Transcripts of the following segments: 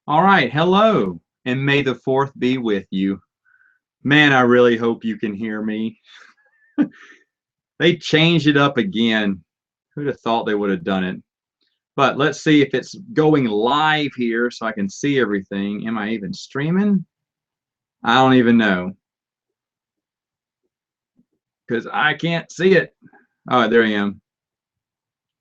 All right, hello, and may the fourth be with you. Man, I really hope you can hear me. They changed it up again. Who'd have thought they would have done it? But let's see if it's going live here so I can see everything. Am I even streaming? I don't even know because I can't see it. Oh, there I am.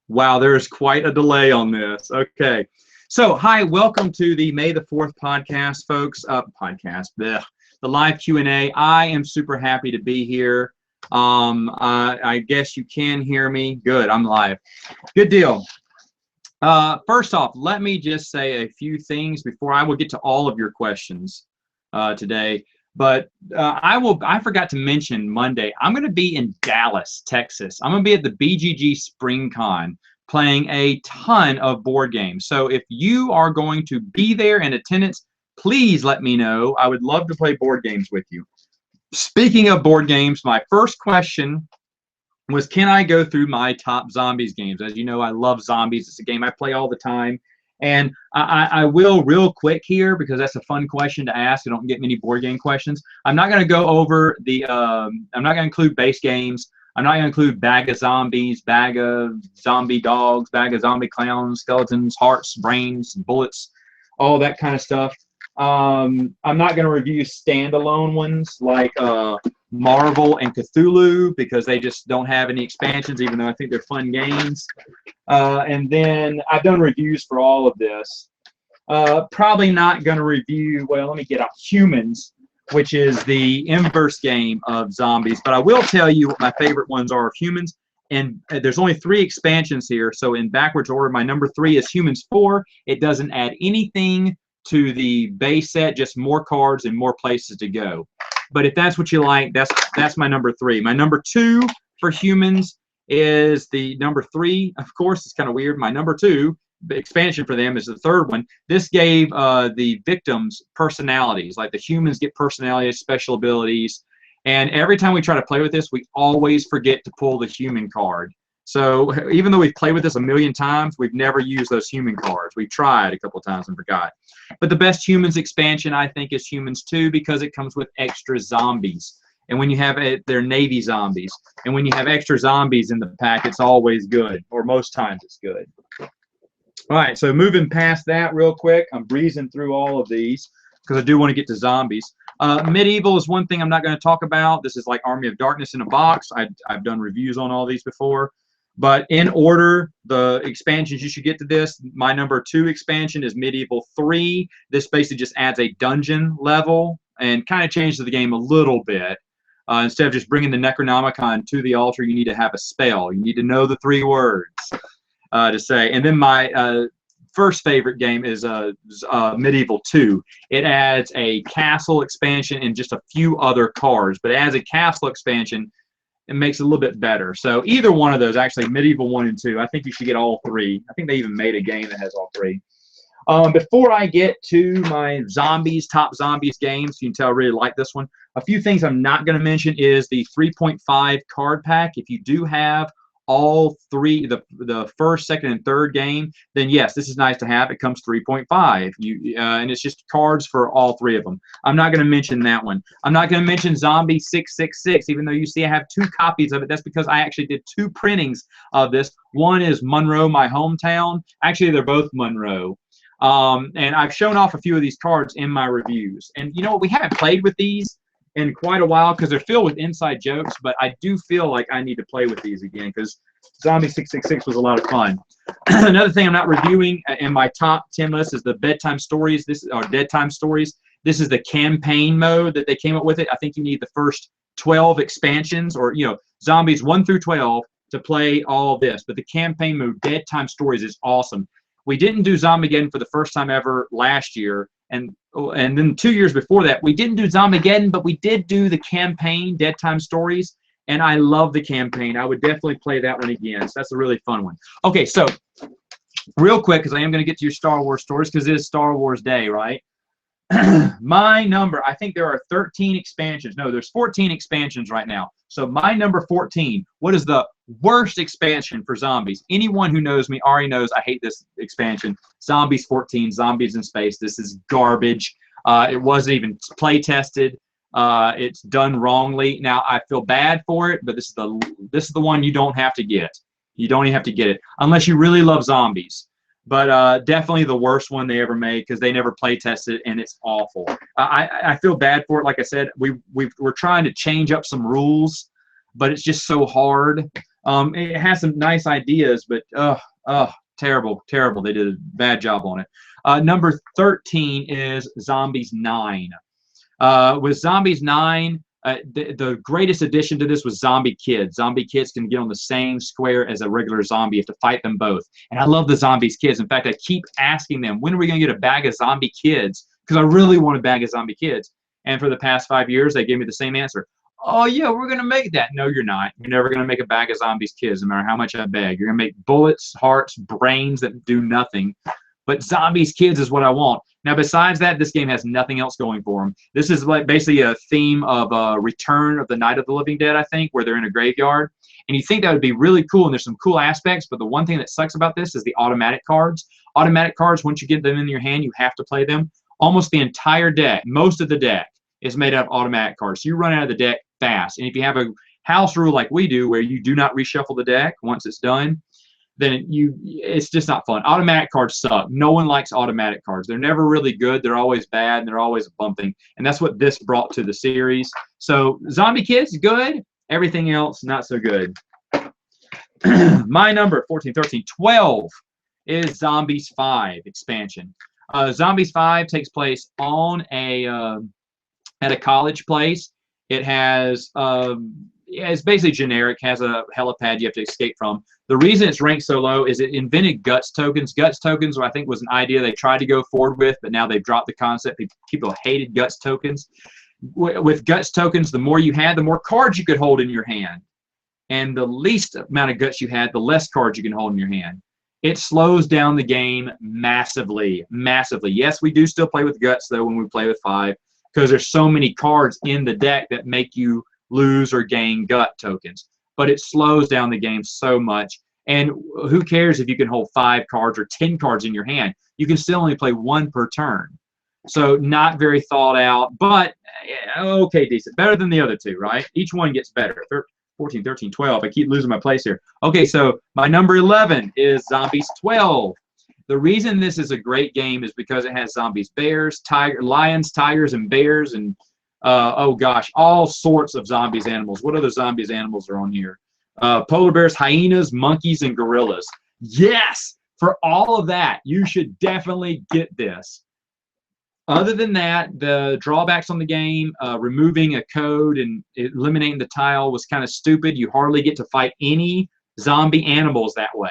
Wow, there's quite a delay on this. Okay. So, hi, welcome to the May the 4th podcast, folks. The live Q&A. I am super happy to be here. I guess you can hear me. Good, I'm live. Good deal. First off, let me just say a few things before I will get to all of your questions today. But I forgot to mention Monday, I'm going to be in Dallas, Texas. I'm going to be at the BGG SpringCon playing a ton of board games. So if you are going to be there in attendance, please let me know. I would love to play board games with you. Speaking of board games, my first question was, can I go through my top zombies games? As you know, I love zombies. It's a game I play all the time. And I will real quick here because that's a fun question to ask. I don't get many board game questions. I'm not going to go over I'm not going to include base games. I'm not going to include bag of zombies, bag of zombie dogs, bag of zombie clowns, skeletons, hearts, brains, bullets, all that kind of stuff. I'm not going to review standalone ones like Marvel and Cthulhu because they just don't have any expansions, even though I think they're fun games. And then I've done reviews for all of this. Probably not going to review, well, let me get out Humans, which is the inverse game of zombies. But I will tell you what my favorite ones are of Humans. And there's only 3 expansions here. So in backwards order, my number 3 is Humans 4. It doesn't add anything to the base set, just more cards and more places to go. But if that's what you like, that's my number 3. My number 2 for Humans is the number 3. Of course, it's kind of weird. My number 2 expansion for them is the 3rd one. This gave the victims personalities. Like the humans get personalities, special abilities. And every time we try to play with this, we always forget to pull the human card. So even though we've played with this a million times, we've never used those human cards. We've tried a couple times and forgot. But the best Humans expansion, I think, is Humans 2 because it comes with extra zombies. And when you have they're Navy zombies. And when you have extra zombies in the pack, it's always good. Or most times it's good. All right, so moving past that real quick. I'm breezing through all of these because I do want to get to zombies. Medieval is one thing I'm not going to talk about. This is like Army of Darkness in a box. I've done reviews on all these before. But in order, the expansions you should get to this, my number 2 expansion is Medieval 3. This basically just adds a dungeon level and kind of changes the game a little bit. Instead of just bringing the Necronomicon to the altar, you need to have a spell. You need to know the 3 words to say. And then my first favorite game is Medieval 2. It adds a castle expansion and just a few other cards. But as a castle expansion, it makes it a little bit better. So either one of those, actually, Medieval 1 and 2, I think you should get all 3. I think they even made a game that has all 3. Before I get to my top zombies games, you can tell I really like this one. A few things I'm not going to mention is the 3.5 card pack. If you do have all 3, the first, second, and third game, then yes, this is nice to have. It comes 3.5, and it's just cards for all 3 of them. I'm not going to mention that one. I'm not going to mention Zombie 666, even though you see I have 2 copies of it. That's because I actually did 2 printings of this. One is Monroe, my hometown. Actually, they're both Monroe. And I've shown off a few of these cards in my reviews. And you know what? We haven't played with these in quite a while because they're filled with inside jokes, but I do feel like I need to play with these again because Zombie 666 was a lot of fun. Another thing I'm not reviewing in my top 10 list is the Bedtime Stories. Dead Time Stories. This is the campaign mode that they came up with it. I think you need the first 12 expansions or, Zombies 1 through 12 to play all this. But the campaign mode, Dead Time Stories, is awesome. We didn't do Zombigeddon for the first time ever last year, and then 2 years before that, we didn't do Zombigeddon, but we did do the campaign, Dead Time Stories, and I love the campaign. I would definitely play that one again, so that's a really fun one. Okay, so real quick, because I am going to get to your Star Wars stories, because it is Star Wars Day, right? My number, I think there are 13 expansions. No, there's 14 expansions right now. So my number 14, what is the worst expansion for zombies? Anyone who knows me already knows I hate this expansion. Zombies 14, Zombies in Space. This is garbage. It wasn't even play tested. It's done wrongly. Now I feel bad for it, but this is the one you don't have to get. You don't even have to get it unless you really love zombies. But definitely the worst one they ever made because they never play tested and it's awful. I feel bad for it. Like I said, we're trying to change up some rules, but it's just so hard. It has some nice ideas, but terrible. They did a bad job on it. Number 13 is Zombies 9. With Zombies 9, the greatest addition to this was Zombie Kids. Zombie Kids can get on the same square as a regular zombie. You have to fight them both. And I love the Zombies Kids. In fact, I keep asking them, when are we going to get a bag of Zombie Kids? Because I really want a bag of Zombie Kids. And for the past 5 years, they gave me the same answer. Oh, yeah, we're going to make that. No, you're not. You're never going to make a bag of Zombies Kids, no matter how much I beg. You're going to make bullets, hearts, brains that do nothing. But Zombies Kids is what I want. Now, besides that, this game has nothing else going for them. This is like basically a theme of Return of the Night of the Living Dead, I think, where they're in a graveyard. And you think that would be really cool, and there's some cool aspects, but the one thing that sucks about this is the automatic cards. Automatic cards, once you get them in your hand, you have to play them. Almost the entire deck, most of the deck, is made out of automatic cards. So you run out of the deck fast. And if you have a house rule like we do, where you do not reshuffle the deck once it's done, then it's just not fun. Automatic cards suck. No one likes automatic cards. They're never really good. They're always bad, and they're always bumping. And that's what this brought to the series. So Zombie Kids, good. Everything else, not so good. My number, 14, 13, 12 is Zombies 5 expansion. Zombies 5 takes place on at a college place. It has it's basically generic, has a helipad you have to escape from. The reason it's ranked so low is it invented guts tokens. Guts tokens, I think, was an idea they tried to go forward with, but now they've dropped the concept. People hated guts tokens. With guts tokens, the more you had, the more cards you could hold in your hand. And the least amount of guts you had, the less cards you can hold in your hand. It slows down the game massively, massively. Yes, we do still play with guts, though, when we play with 5, because there's so many cards in the deck that make you lose or gain gut tokens. But it slows down the game so much. And who cares if you can hold 5 cards or 10 cards in your hand? You can still only play 1 per turn. So not very thought out, but okay, decent. Better than the other 2, right? Each one gets better. 14, 13, 12. I keep losing my place here. Okay, so my number 11 is Zombies 12. The reason this is a great game is because it has zombies, bears, lions, tigers, and bears, and oh gosh, all sorts of zombies animals. What other zombies animals are on here? Polar bears, hyenas, monkeys, and gorillas. Yes! For all of that, you should definitely get this. Other than that, the drawbacks on the game, removing a code and eliminating the tile was kind of stupid. You hardly get to fight any zombie animals that way.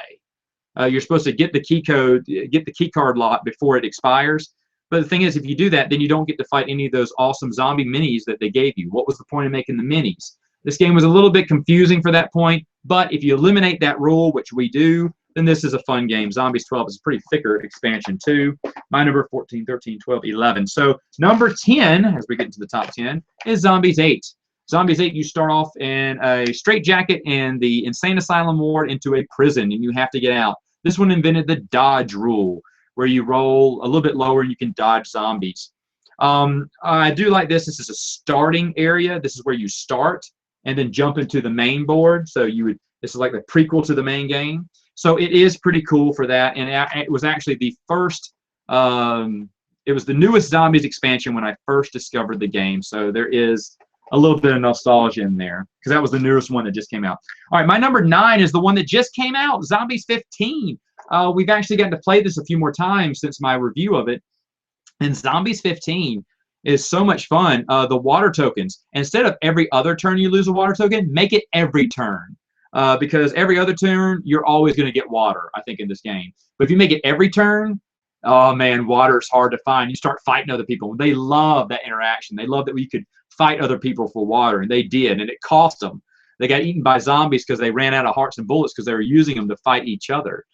You're supposed to get the key code, get the key card lot before it expires. But the thing is, if you do that, then you don't get to fight any of those awesome zombie minis that they gave you. What was the point of making the minis? This game was a little bit confusing for that point, but if you eliminate that rule, which we do, then this is a fun game. Zombies 12 is a pretty thicker expansion too. My number 14, 13, 12, 11. So number 10, as we get into the top 10, is Zombies 8. Zombies 8, you start off in a straitjacket in the insane asylum ward into a prison, and you have to get out. This one invented the dodge rule, where you roll a little bit lower and you can dodge zombies. I do like this. This is a starting area. This is where you start and then jump into the main board. So this is like the prequel to the main game. So it is pretty cool for that. And it was actually the first, it was the newest Zombies expansion when I first discovered the game. So there is a little bit of nostalgia in there because that was the newest one that just came out. All right, my number 9 is the one that just came out, Zombies 15. We've actually gotten to play this a few more times since my review of it. And Zombies 15 is so much fun. The water tokens, instead of every other turn you lose a water token, make it every turn. Because every other turn, you're always going to get water, I think, in this game. But if you make it every turn, oh man, water is hard to find. You start fighting other people. They love that interaction. They love that we could fight other people for water, and they did, and it cost them. They got eaten by zombies because they ran out of hearts and bullets because they were using them to fight each other.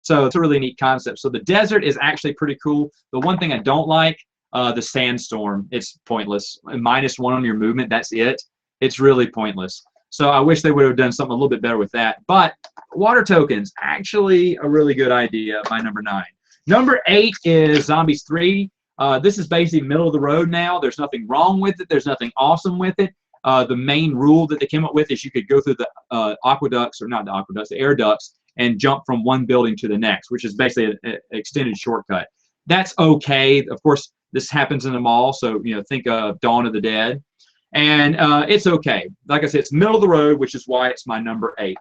So it's a really neat concept. So the desert is actually pretty cool. The one thing I don't like, The Sandstorm, it's pointless. -1 on your movement, that's it. It's really pointless. So I wish they would have done something a little bit better with that. But water tokens, actually a really good idea, my number 9. Number 8 is Zombies 3. This is basically middle of the road now. There's nothing wrong with it. There's nothing awesome with it. The main rule that they came up with is you could go through the aqueducts, or not the aqueducts, the air ducts, and jump from one building to the next, which is basically an extended shortcut. That's okay. Of course, this happens in the mall, so think of Dawn of the Dead. And it's okay. Like I said, it's middle of the road, which is why it's my number 8.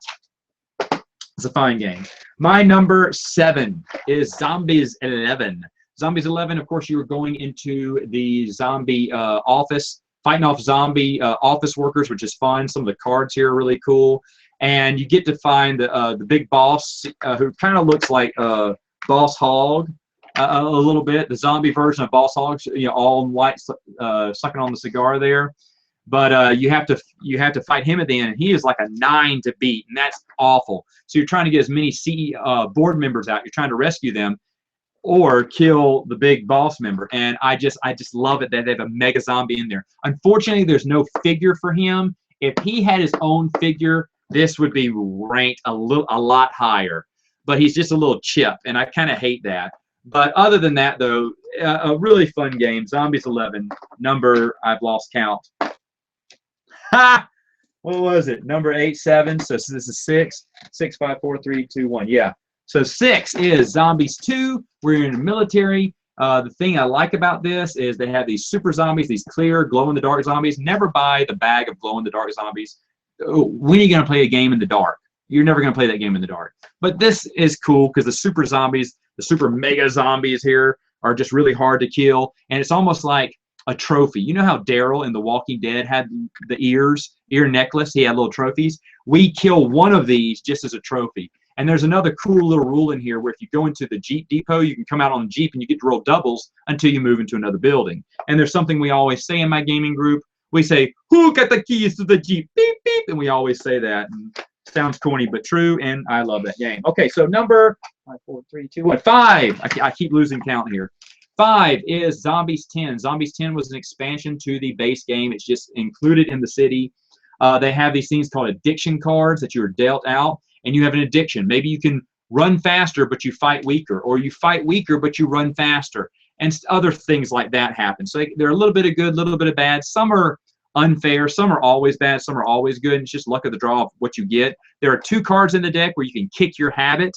It's a fine game. My number 7 is Zombies 11. Zombies 11, of course, you were going into the zombie office, fighting off zombie office workers, which is fun. Some of the cards here are really cool. And you get to find the big boss, who kind of looks like Boss Hogg a little bit, the zombie version of Boss Hogg, all in white, sucking on the cigar there. But you have to fight him at the end, and he is like a 9 to beat, and that's awful. So you're trying to get as many board members out. You're trying to rescue them, or kill the big boss member. And I just love it that they have a mega zombie in there. Unfortunately, there's no figure for him. If he had his own figure, this would be ranked a lot higher. But he's just a little chip, and I kind of hate that. But other than that, though, a really fun game. Zombies 11, number, I've lost count. Ha! What was it? Number 8, 7. So this is 6. 6, 5, 4, 3, 2, 1. Yeah. So 6 is Zombies 2. We're in the military. The thing I like about this is they have these super zombies, these clear glow-in-the-dark zombies. Never buy the bag of glow-in-the-dark zombies. When are you going to play a game in the dark? You're never going to play that game in the dark. But this is cool because the super zombies, the super mega zombies here, are just really hard to kill. And it's almost like a trophy. You know how Daryl in The Walking Dead had the ear necklace? He had little trophies. We kill one of these just as a trophy. And there's another cool little rule in here where if you go into the Jeep depot, you can come out on the Jeep and you get to roll doubles until you move into another building. And there's something we always say in my gaming group. We say, "Who got the keys to the Jeep?" Beep, beep. And we always say that. And sounds corny, but true. And I love that game. Okay, so number 5, 4, 3, 2, 1. 5. I keep losing count here. 5 is Zombies 10. Zombies 10 was an expansion to the base game. It's just included in the city. They have these things called addiction cards that you are dealt out, and you have an addiction. Maybe you can run faster, but you fight weaker, or you fight weaker, but you run faster, and other things like that happen. So they're a little bit of good, a little bit of bad. Some are unfair. Some are always bad. Some are always good. It's just luck of the draw of what you get. There are 2 cards in the deck where you can kick your habit.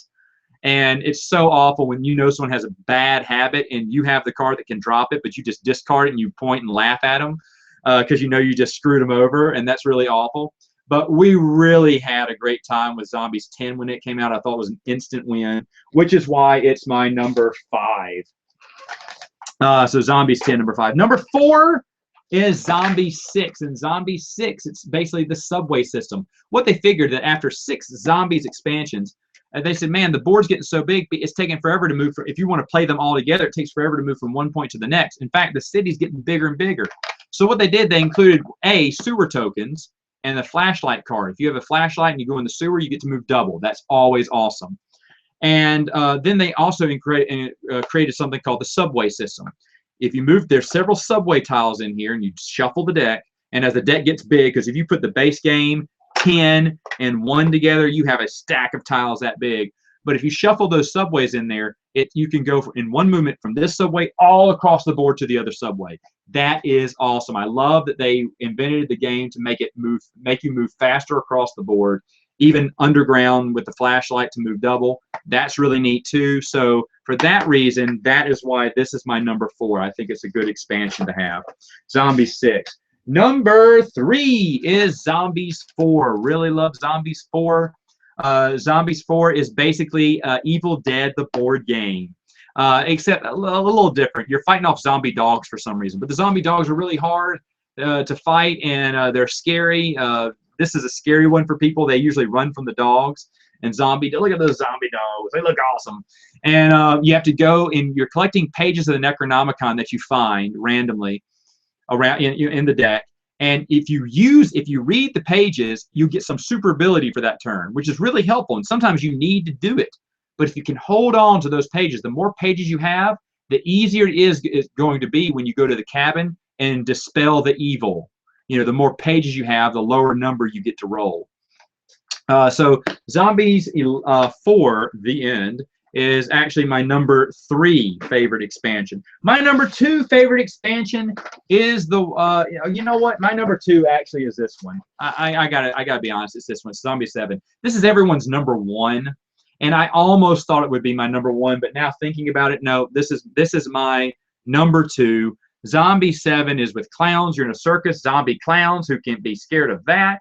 And it's so awful when you know someone has a bad habit and you have the card that can drop it, but you just discard it and you point and laugh at them because you just screwed them over, and that's really awful. But we really had a great time with Zombies 10 when it came out. I thought it was an instant win, which is why it's my number 5. So Zombies 10, number 5. Number 4 is Zombies 6. And Zombies 6, it's basically the subway system. What they figured that after 6 Zombies expansions, they said, man, the board's getting so big, it's taking forever to move. If you want to play them all together, it takes forever to move from one point to the next. In fact, the city's getting bigger and bigger. So what they did, they included, sewer tokens and the flashlight card. If you have a flashlight and you go in the sewer, you get to move double. That's always awesome. And then they also created something called the subway system. If you move, there's several subway tiles in here, and you shuffle the deck. And as the deck gets big, because if you put the base game, 10 and 1 together, you have a stack of tiles that big. But if you shuffle those subways in there, you can go in one movement from this subway all across the board to the other subway. That is awesome. I love that they invented the game to make you move faster across the board, even underground with the flashlight to move double. That's really neat too. So for that reason, that is why this is my number 4. I think it's a good expansion to have. Zombies 6. Number 3 is Zombies 4. Really love Zombies 4. Zombies 4 is basically Evil Dead, the board game, except a little different. You're fighting off zombie dogs for some reason, but the zombie dogs are really hard to fight, and they're scary. This is a scary one for people. They usually run from the dogs. And look at those zombie dogs. They look awesome. And you have to go, and you're collecting pages of the Necronomicon that you find randomly around in the deck. And if you read the pages, you get some super ability for that turn, which is really helpful. And sometimes you need to do it. But if you can hold on to those pages, the more pages you have, the easier it is going to be when you go to the cabin and dispel the evil. You know, the more pages you have, the lower number you get to roll. So Zombies 4, The End, is actually my number 3 favorite expansion. My number 2 favorite expansion is the you know what? My number 2 actually is this one. I gotta be honest, it's this one, Zombie 7. This is everyone's number 1, and I almost thought it would be my number 1, but now thinking about it, no, this is my number 2. Zombie 7 is with clowns. You're in a circus, zombie clowns. Who can't be scared of that?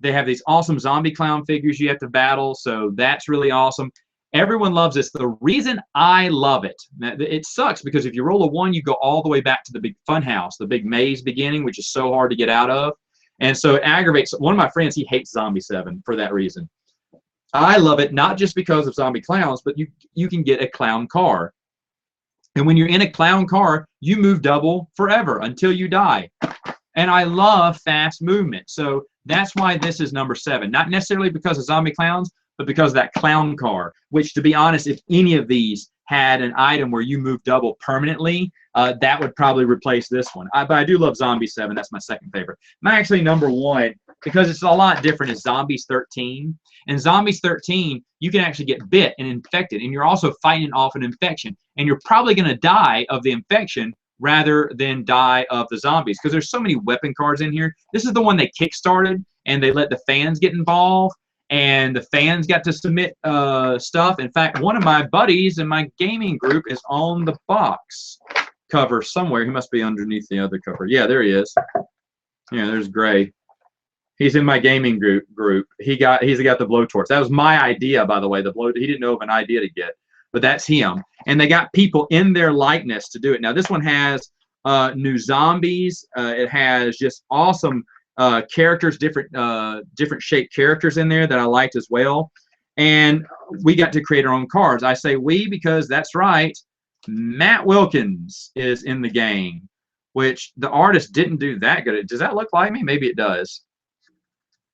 They have these awesome zombie clown figures you have to battle, so that's really awesome. Everyone loves this. The reason I love it, it sucks because if you roll a 1, you go all the way back to the big fun house, the big maze beginning, which is so hard to get out of. And so it aggravates. One of my friends, he hates Zombie 7 for that reason. I love it, not just because of zombie clowns, but you can get a clown car. And when you're in a clown car, you move double forever until you die. And I love fast movement. So that's why this is number 7. Not necessarily because of zombie clowns, but because of that clown car, which, to be honest, if any of these had an item where you move double permanently, that would probably replace this one. But I do love Zombie 7. That's my second favorite. My actually number 1, because it's a lot different, is Zombies 13. In Zombies 13, you can actually get bit and infected, and you're also fighting off an infection. And you're probably going to die of the infection rather than die of the zombies, because there's so many weapon cards in here. This is the one they kickstarted, and they let the fans get involved, and the fans got to submit stuff. In fact, one of my buddies in my gaming group is on the box cover somewhere. He must be underneath the other cover. Yeah, there he is. Yeah, there's Gray. He's in my gaming group. He's got the blowtorch. That was my idea, by the way. He didn't know of an idea to get, but that's him. And they got people in their likeness to do it. Now this one has new zombies. It has just awesome characters, different shaped characters in there that I liked as well. And we got to create our own cards. I say we because that's right. Matt Wilkins is in the game, which the artist didn't do that good. Does that look like me? Maybe it does.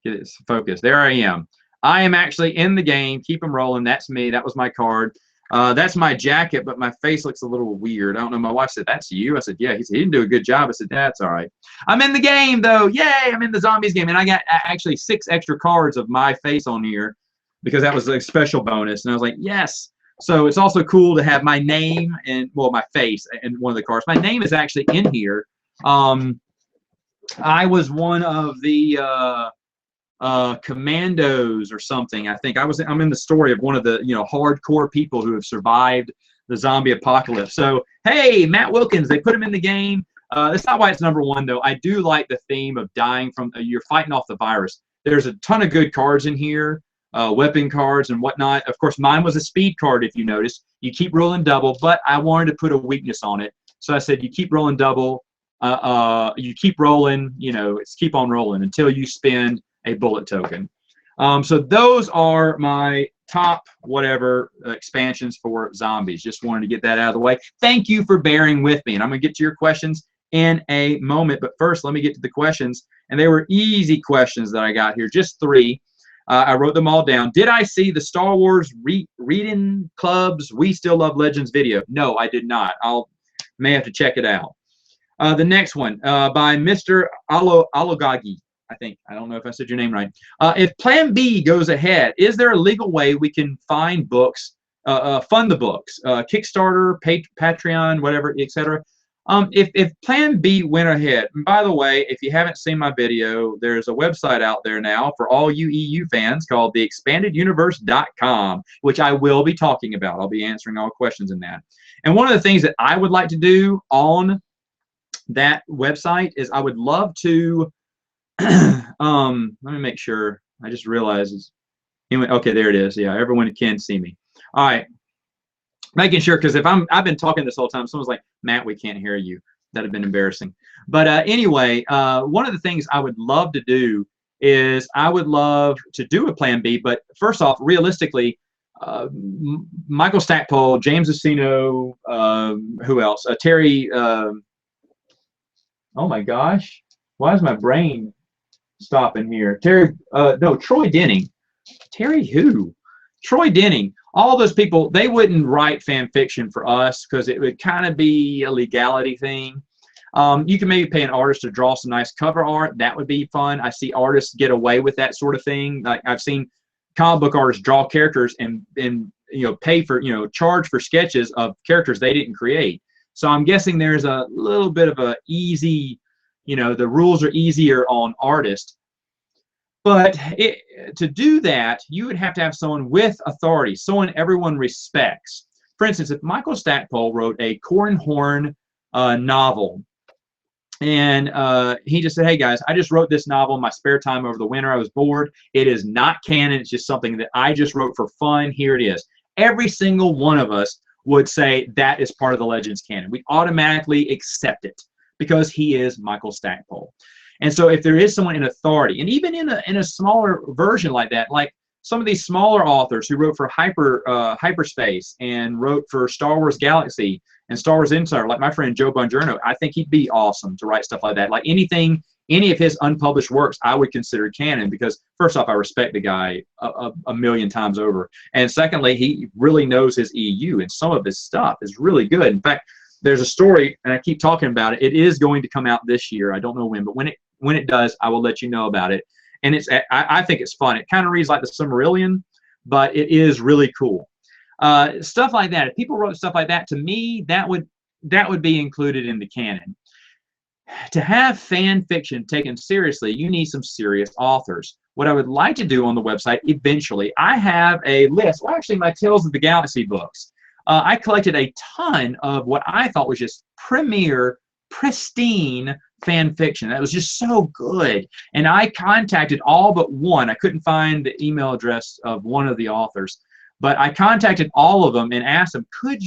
Get it focused. There I am. I am actually in the game. Keep them rolling. That's me. That was my card. That's my jacket, but my face looks a little weird. I don't know. My wife said, "That's you." I said, "Yeah." He said, "He didn't do a good job." I said, "That's all right." I'm in the game, though. Yay! I'm in the Zombies game. And I got actually 6 extra cards of my face on here because that was a special bonus. And I was like, yes. So it's also cool to have my name and, well, my face in one of the cards. My name is actually in here. I was one of the commandos or something. I think I'm in the story of one of the hardcore people who have survived the zombie apocalypse. So hey, Matt Wilkins, they put him in the game. That's not why it's number 1 though. I do like the theme of dying from you're fighting off the virus. There's a ton of good cards in here, weapon cards and whatnot. Of course, mine was a speed card. If you notice, you keep rolling double, but I wanted to put a weakness on it, so I said you keep rolling double. You keep rolling. It's keep on rolling until you spend a bullet token. So those are my top whatever expansions for zombies. Just wanted to get that out of the way. Thank you for bearing with me, and I'm gonna get to your questions in a moment, but first let me get to the questions. And they were easy questions that I got here, just 3. I wrote them all down. Did I see the Star Wars Reading Club's We Still Love Legends video? No, I did not. May have to check it out. The next one by Mr. Alogagi. I think. I don't know if I said your name right. If Plan B goes ahead, is there a legal way we can find books, fund the books, Kickstarter, Patreon, whatever, etc.? If Plan B went ahead, and by the way, if you haven't seen my video, there's a website out there now for all you EU fans called theexpandeduniverse.com, which I will be talking about. I'll be answering all questions in that. And one of the things that I would like to do on that website is I would love to let me make sure. I just realized anyway. Okay, there it is. Yeah, everyone can see me. All right, making sure, because if I've been talking this whole time, someone's like, Matt, we can't hear you. That'd have been embarrassing. But anyway, one of the things I would love to do is I would love to do a Plan B. But first off, realistically, Michael Stackpole, James Acino, who else? Terry. Oh my gosh, why is my brain stopping here? Troy Denning. Terry who? Troy Denning. all those people, they wouldn't write fan fiction for us because it would kind of be a legality thing. You can maybe pay an artist to draw some nice cover art. That would be fun. I see artists get away with that sort of thing. Like I've seen comic book artists draw characters and pay for, charge for sketches of characters they didn't create. So I'm guessing there's a little bit of a easy, the rules are easier on artists. But to do that, you would have to have someone with authority, someone everyone respects. For instance, if Michael Stackpole wrote a Corran Horn novel, and he just said, hey guys, I just wrote this novel in my spare time over the winter. I was bored. It is not canon. It's just something that I just wrote for fun. Here it is. Every single one of us would say that is part of the Legends canon. We automatically accept it because he is Michael Stackpole. And so if there is someone in authority, and even in a smaller version like that, like some of these smaller authors who wrote for Hyperspace and wrote for Star Wars Galaxy and Star Wars Insider, like my friend Joe Bongiorno, I think he'd be awesome to write stuff like that. Like any of his unpublished works, I would consider canon because, first off, I respect the guy a million times over. And secondly, he really knows his EU, and some of his stuff is really good. In fact, there's a story, and I keep talking about it. It is going to come out this year. I don't know when, but when it does, I will let you know about it. And I think it's fun. It kind of reads like the Silmarillion, but it is really cool. Stuff like that. If people wrote stuff like that, to me, that would be included in the canon. To have fan fiction taken seriously, you need some serious authors. What I would like to do on the website eventually, I have a list. Well, actually, my Tales of the Galaxy books. I collected a ton of what I thought was just premier, pristine fan fiction. That was just so good. And I contacted all but one. I couldn't find the email address of one of the authors, but I contacted all of them and asked them, would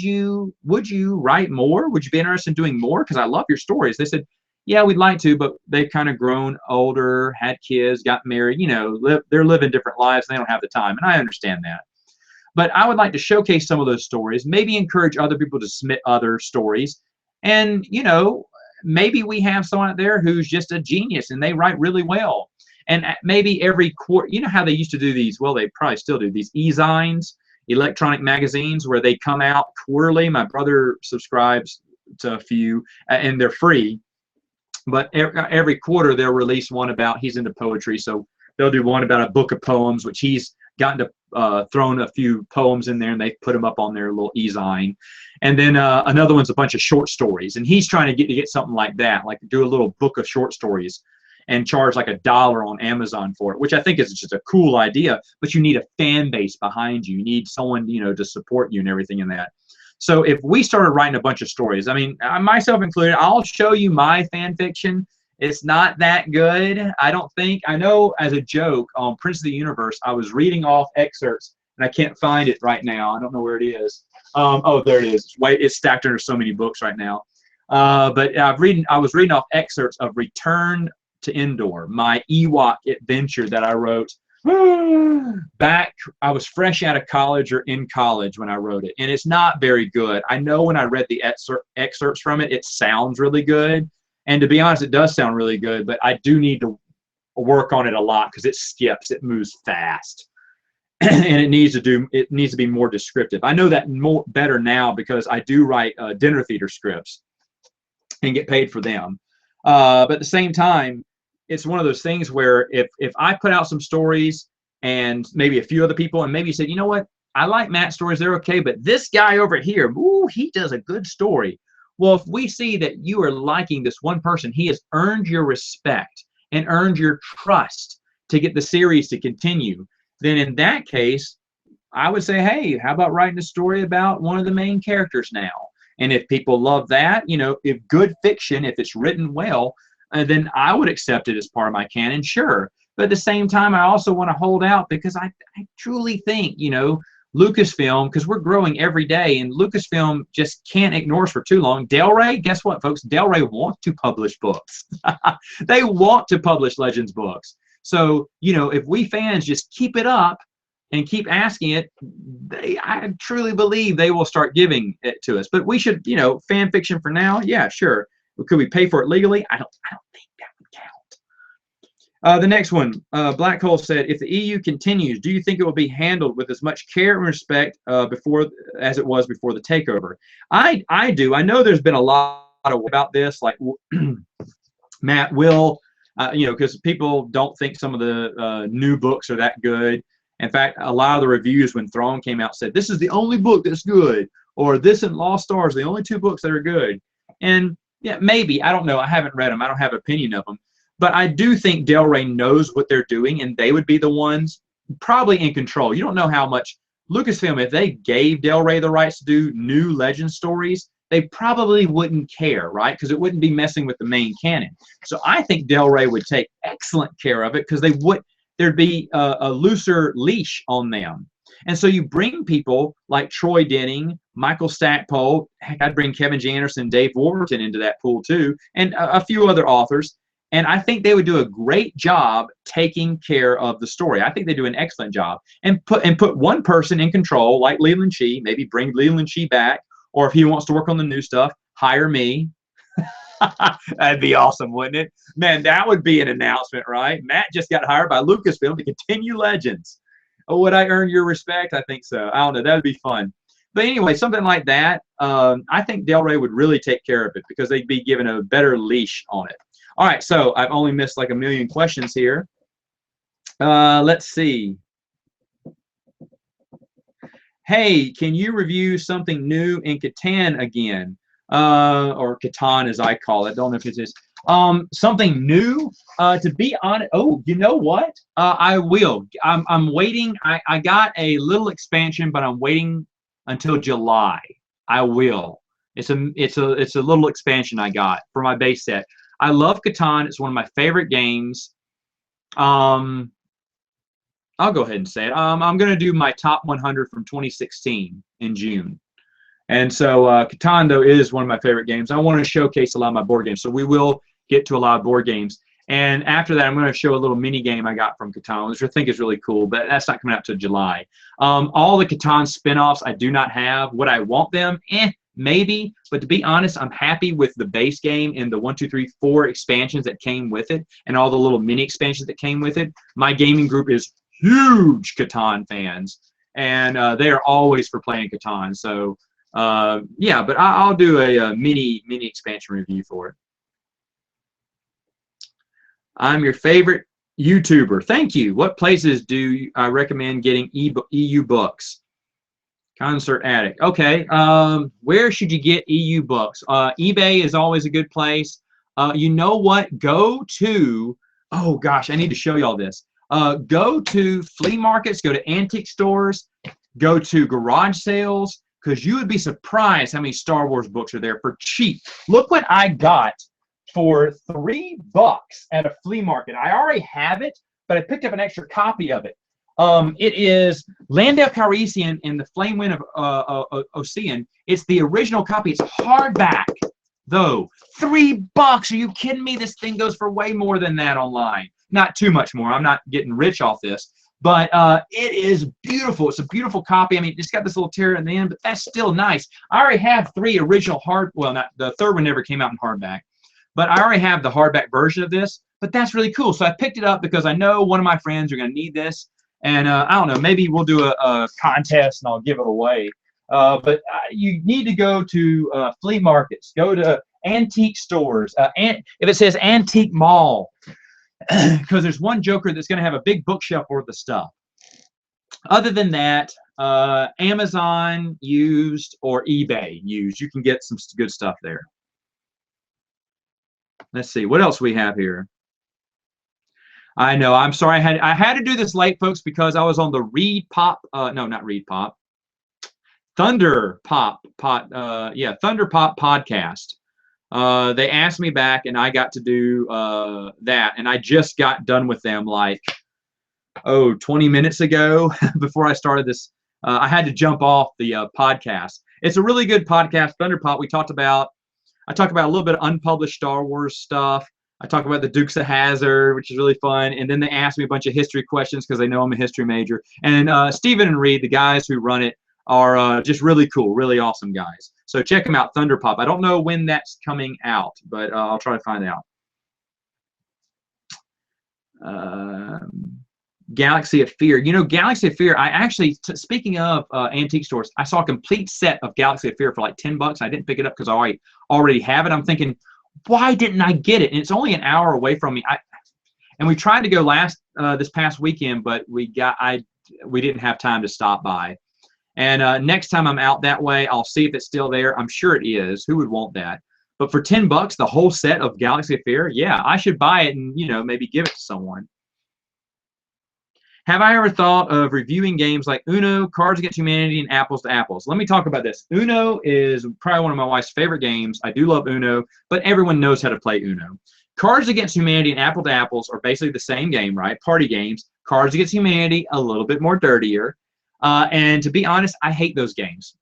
you write more? Would you be interested in doing more? Because I love your stories. They said, yeah, we'd like to, but they've kind of grown older, had kids, got married, they're living different lives. They don't have the time. And I understand that. But I would like to showcase some of those stories, maybe encourage other people to submit other stories. And, maybe we have someone out there who's just a genius and they write really well. And maybe every quarter, how they used to do these, well, they probably still do these e-zines, electronic magazines where they come out quarterly. My brother subscribes to a few and they're free. But every quarter they'll release one about, he's into poetry, so they'll do one about a book of poems, which he's gotten to thrown a few poems in there, and they put them up on their little e-zine. And then another one's a bunch of short stories, and he's trying to get something like that, like do a little book of short stories and charge like $1 on Amazon for it, which I think is just a cool idea. But you need a fan base behind you. You need someone to support you and everything in that. So if we started writing a bunch of stories, I mean, myself included, I'll show you my fan fiction. It's not that good, I don't think. I know as a joke on Prince of the Universe, I was reading off excerpts, and I can't find it right now. I don't know where it is. Oh, there it is. It's stacked under so many books right now. But I was reading off excerpts of Return to Endor, my Ewok adventure that I wrote back. I was fresh out of college or in college when I wrote it, and it's not very good. I know when I read the excerpts from it, it sounds really good. And to be honest, it does sound really good, but I do need to work on it a lot because it skips, it moves fast, and it needs to be more descriptive. I know that better now because I do write dinner theater scripts and get paid for them. But at the same time, it's one of those things where if I put out some stories and maybe a few other people, and maybe you said, you know what, I like Matt's stories, they're okay, but this guy over here, ooh, he does a good story. Well, if we see that you are liking this one person, he has earned your respect and earned your trust to get the series to continue, then in that case, I would say, hey, how about writing a story about one of the main characters now? And if people love that, if good fiction, if it's written well, then I would accept it as part of my canon, sure. But at the same time, I also want to hold out because I truly think, Lucasfilm, because we're growing every day, and Lucasfilm just can't ignore us for too long. Del Rey, guess what, folks? Del Rey wants to publish books. They want to publish Legends books. So, if we fans just keep it up and keep asking it, I truly believe they will start giving it to us. But we should, fan fiction for now, yeah, sure. Could we pay for it legally? I don't think that would count. The next one, Black Hole said, if the EU continues, do you think it will be handled with as much care and respect as it was before the takeover? I do. I know there's been a lot of about this, like Matt will, because people don't think some of the new books are that good. In fact, a lot of the reviews when Throne came out said, this is the only book that's good, or this and Lost Stars, the only two books that are good. And yeah, maybe. I don't know. I haven't read them. I don't have an opinion of them. But I do think Del Rey knows what they're doing, and they would be the ones probably in control. You don't know how much Lucasfilm, if they gave Del Rey the rights to do new Legend stories, they probably wouldn't care, right? Because it wouldn't be messing with the main canon. So I think Del Rey would take excellent care of it because there'd be a looser leash on them. And so you bring people like Troy Denning, Michael Stackpole, heck, I'd bring Kevin J. Anderson, Dave Warburton into that pool too, and a few other authors. And I think they would do a great job taking care of the story. I think they do an excellent job. And put one person in control, like Leland Chee, maybe bring Leland Chee back, or if he wants to work on the new stuff, hire me. That'd be awesome, wouldn't it? Man, that would be an announcement, right? Matt just got hired by Lucasfilm to continue Legends. Oh, would I earn your respect? I think so. I don't know. That would be fun. But anyway, something like that, I think Del Rey would really take care of it because they'd be given a better leash on it. All right, so I've only missed like a million questions here. Let's see. Hey, can you review something new in Catan again? Or Catan as I call it. Don't know if it is. Something new? To be honest, oh, you know what? I will. I'm waiting. I got a little expansion, but I'm waiting until July. I will. It's a little expansion I got for my base set. I love Catan. It's one of my favorite games. I'll go ahead and say it. I'm going to do my top 100 from 2016 in June. And so Catan, though, is one of my favorite games. I want to showcase a lot of my board games. So we will get to a lot of board games. And after that, I'm going to show a little mini game I got from Catan, which I think is really cool. But that's not coming out till July. All the Catan spinoffs I do not have. Would I want them? Maybe. But to be honest, I'm happy with the base game and the 1, 2, 3, 4 expansions that came with it and all the little mini expansions that came with it. My gaming group is huge Catan fans. And they are always for playing Catan. So, yeah, but I'll do a mini expansion review for it. I'm your favorite YouTuber. Thank you. What places do I recommend getting EU books? Concert Addict. Okay. Where should you get EU books? eBay is always a good place. You know what? Go to, oh gosh, I need to show y'all this. Go to flea markets, go to antique stores, go to garage sales, because you would be surprised how many Star Wars books are there for cheap. Look what I got for $3 at a flea market. I already have it, but I picked up an extra copy of it. It is Lando Calrissian in the Flame Wind of Ocean. It's the original copy. It's hardback, though. $3. Are you kidding me? This thing goes for way more than that online. Not too much more. I'm not getting rich off this. But it is beautiful. It's a beautiful copy. I mean, it's got this little tear in the end, but that's still nice. I already have 3 original well, not the third one never came out in hardback. But I already have the hardback version of this. But that's really cool. So I picked it up because I know one of my friends are going to need this. And I don't know, maybe we'll do a contest and I'll give it away. But you need to go to flea markets. Go to antique stores. If it says antique mall, because there's one Joker that's going to have a big bookshelf worth of stuff. Other than that, Amazon used or eBay used. You can get some good stuff there. Let's see what else we have here. I know. I'm sorry. I had to do this late, folks, because I was on the Reed Pop. No, not Reed Pop. Thunder Pop. Yeah, Thunder Pop podcast. They asked me back, and I got to do that, and I just got done with them like 20 minutes ago before I started this. I had to jump off the podcast. It's a really good podcast, Thunder Pop. I talk about a little bit of unpublished Star Wars stuff. I talk about the Dukes of Hazzard, which is really fun. And then they ask me a bunch of history questions because they know I'm a history major. And Stephen and Reed, the guys who run it, are just really cool, really awesome guys. So check them out, Thunder Pop. I don't know when that's coming out, but I'll try to find out. Galaxy of Fear. You know, Galaxy of Fear, I actually, speaking of antique stores, I saw a complete set of Galaxy of Fear for like $10. I didn't pick it up because I already have it. I'm thinking, why didn't I get it? And it's only an hour away from me. And we tried to go this past weekend, but we didn't have time to stop by. And next time I'm out that way, I'll see if it's still there. I'm sure it is. Who would want that? But for $10, the whole set of Galaxy of Fear, yeah, I should buy it and, you know, maybe give it to someone. Have I ever thought of reviewing games like Uno, Cards Against Humanity, and Apples to Apples? Let me talk about this. Uno is probably one of my wife's favorite games. I do love Uno, but everyone knows how to play Uno. Cards Against Humanity and Apple to Apples are basically the same game, right? Party games. Cards Against Humanity, a little bit more dirtier. And to be honest, I hate those games.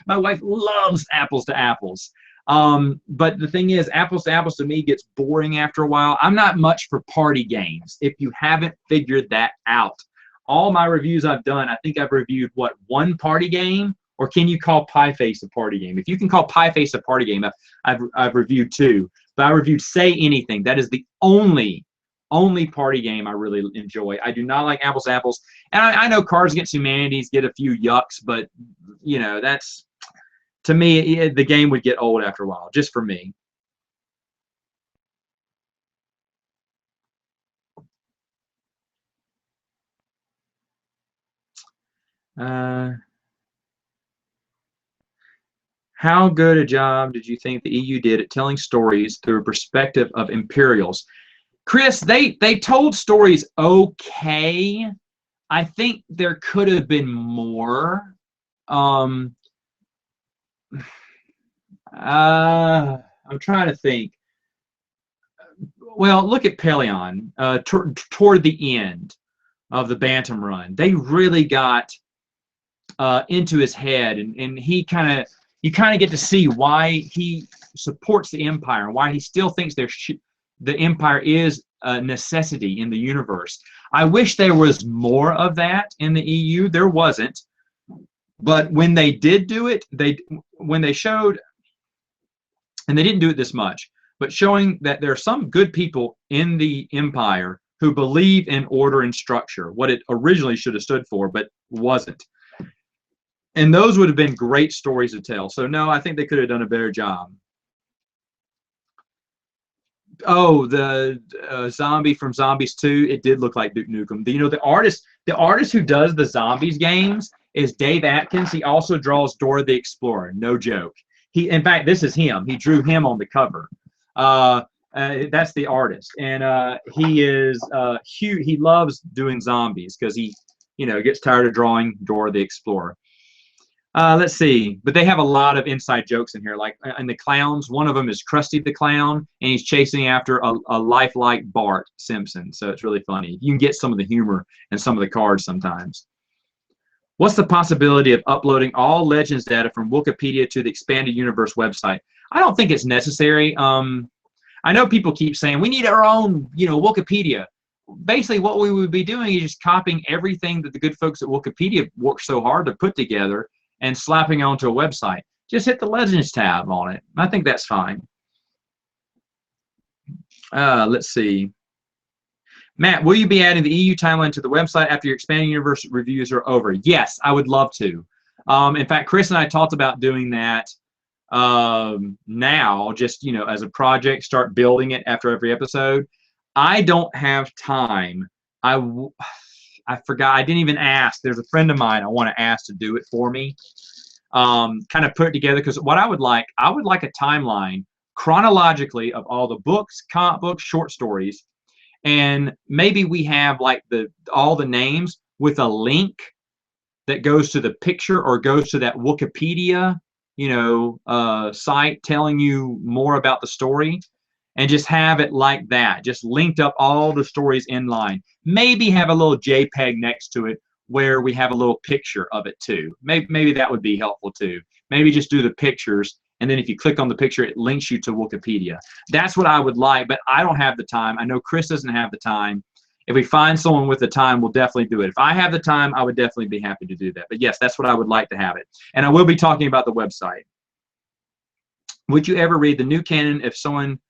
My wife loves Apples to Apples. But the thing is, Apples to Apples to me gets boring after a while. I'm not much for party games, if you haven't figured that out. All my reviews I've done, I think I've reviewed, what, one party game? Or can you call Pie Face a party game? If you can call Pie Face a party game, I've reviewed two. But I reviewed Say Anything. That is the only party game I really enjoy. I do not like Apples to Apples. And I know Cards Against Humanity get a few yucks, but, you know, that's... To me, the game would get old after a while, just for me. How good a job did you think the EU did at telling stories through a perspective of Imperials? Chris, they told stories okay. I think there could have been more. I'm trying to think. Well, look at Pelion. Toward the end of the Bantam run, they really got into his head, and you kind of get to see why he supports the Empire and why he still thinks the Empire is a necessity in the universe. I wish there was more of that in the EU. There wasn't. But when they did do it, when they showed, and they didn't do it this much, but showing that there are some good people in the Empire who believe in order and structure, what it originally should have stood for, but wasn't. And those would have been great stories to tell. So no, I think they could have done a better job. Oh, the zombie from Zombies 2, it did look like Duke Nukem. You know, the artist who does the Zombies games is Dave Atkins. He also draws Dora the Explorer. No joke. In fact, this is him. He drew him on the cover. That's the artist, and he is huge. He loves doing zombies because he, gets tired of drawing Dora the Explorer. Let's see, but they have a lot of inside jokes in here. Like in the clowns, one of them is Krusty the Clown, and he's chasing after a lifelike Bart Simpson. So it's really funny. You can get some of the humor in some of the cards sometimes. What's the possibility of uploading all Legends data from Wikipedia to the Expanded Universe website? I don't think it's necessary. I know people keep saying we need our own, Wikipedia. Basically, what we would be doing is just copying everything that the good folks at Wikipedia worked so hard to put together and slapping onto a website. Just hit the Legends tab on it. I think that's fine. Let's see. Matt, will you be adding the EU timeline to the website after your Expanding Universe reviews are over? Yes, I would love to. In fact, Chris and I talked about doing that now, just, as a project, start building it after every episode. I don't have time. I forgot. I didn't even ask. There's a friend of mine I want to ask to do it for me. Kind of put it together, because what I would like a timeline chronologically of all the books, comic books, short stories, and maybe we have like all the names with a link that goes to the picture or goes to that Wikipedia, site telling you more about the story, and just have it like that, just linked up all the stories in line. Maybe have a little JPEG next to it where we have a little picture of it too. Maybe that would be helpful too. Maybe just do the pictures, and then if you click on the picture, it links you to Wikipedia. That's what I would like, but I don't have the time. I know Chris doesn't have the time. If we find someone with the time, we'll definitely do it. If I have the time, I would definitely be happy to do that. But yes, that's what I would like to have it. And I will be talking about the website. Would you ever read the new canon if someone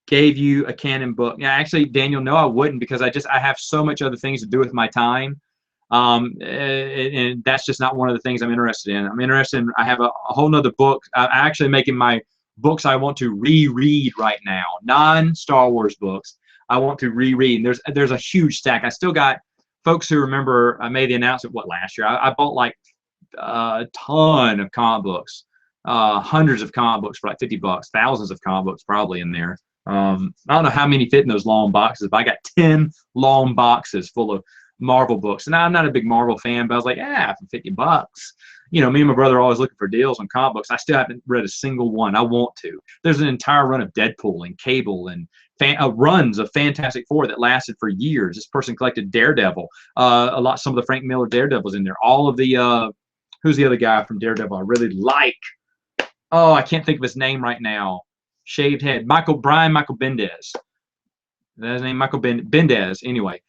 gave you a canon book. Yeah, actually, Daniel, no, I wouldn't, because I have so much other things to do with my time. And that's just not one of the things I'm interested in. I'm interested in, I have a whole nother book. I'm actually making my books I want to reread right now, non-Star Wars books. I want to reread. And there's a huge stack. I still got folks who remember I made the announcement, last year? I bought like a ton of comic books, hundreds of comic books for like $50, thousands of comic books probably in there. I don't know how many fit in those long boxes, but I got 10 long boxes full of Marvel books. And I'm not a big Marvel fan, but I was like, yeah, for $50. You know, me and my brother are always looking for deals on comic books. I still haven't read a single one. I want to. There's an entire run of Deadpool and Cable and runs of Fantastic Four that lasted for years. This person collected Daredevil, some of the Frank Miller Daredevils in there. All of the who's the other guy from Daredevil I really like? Oh, I can't think of his name right now. Shaved head, Michael Bendis. That's his name, Michael Bendis. Anyway,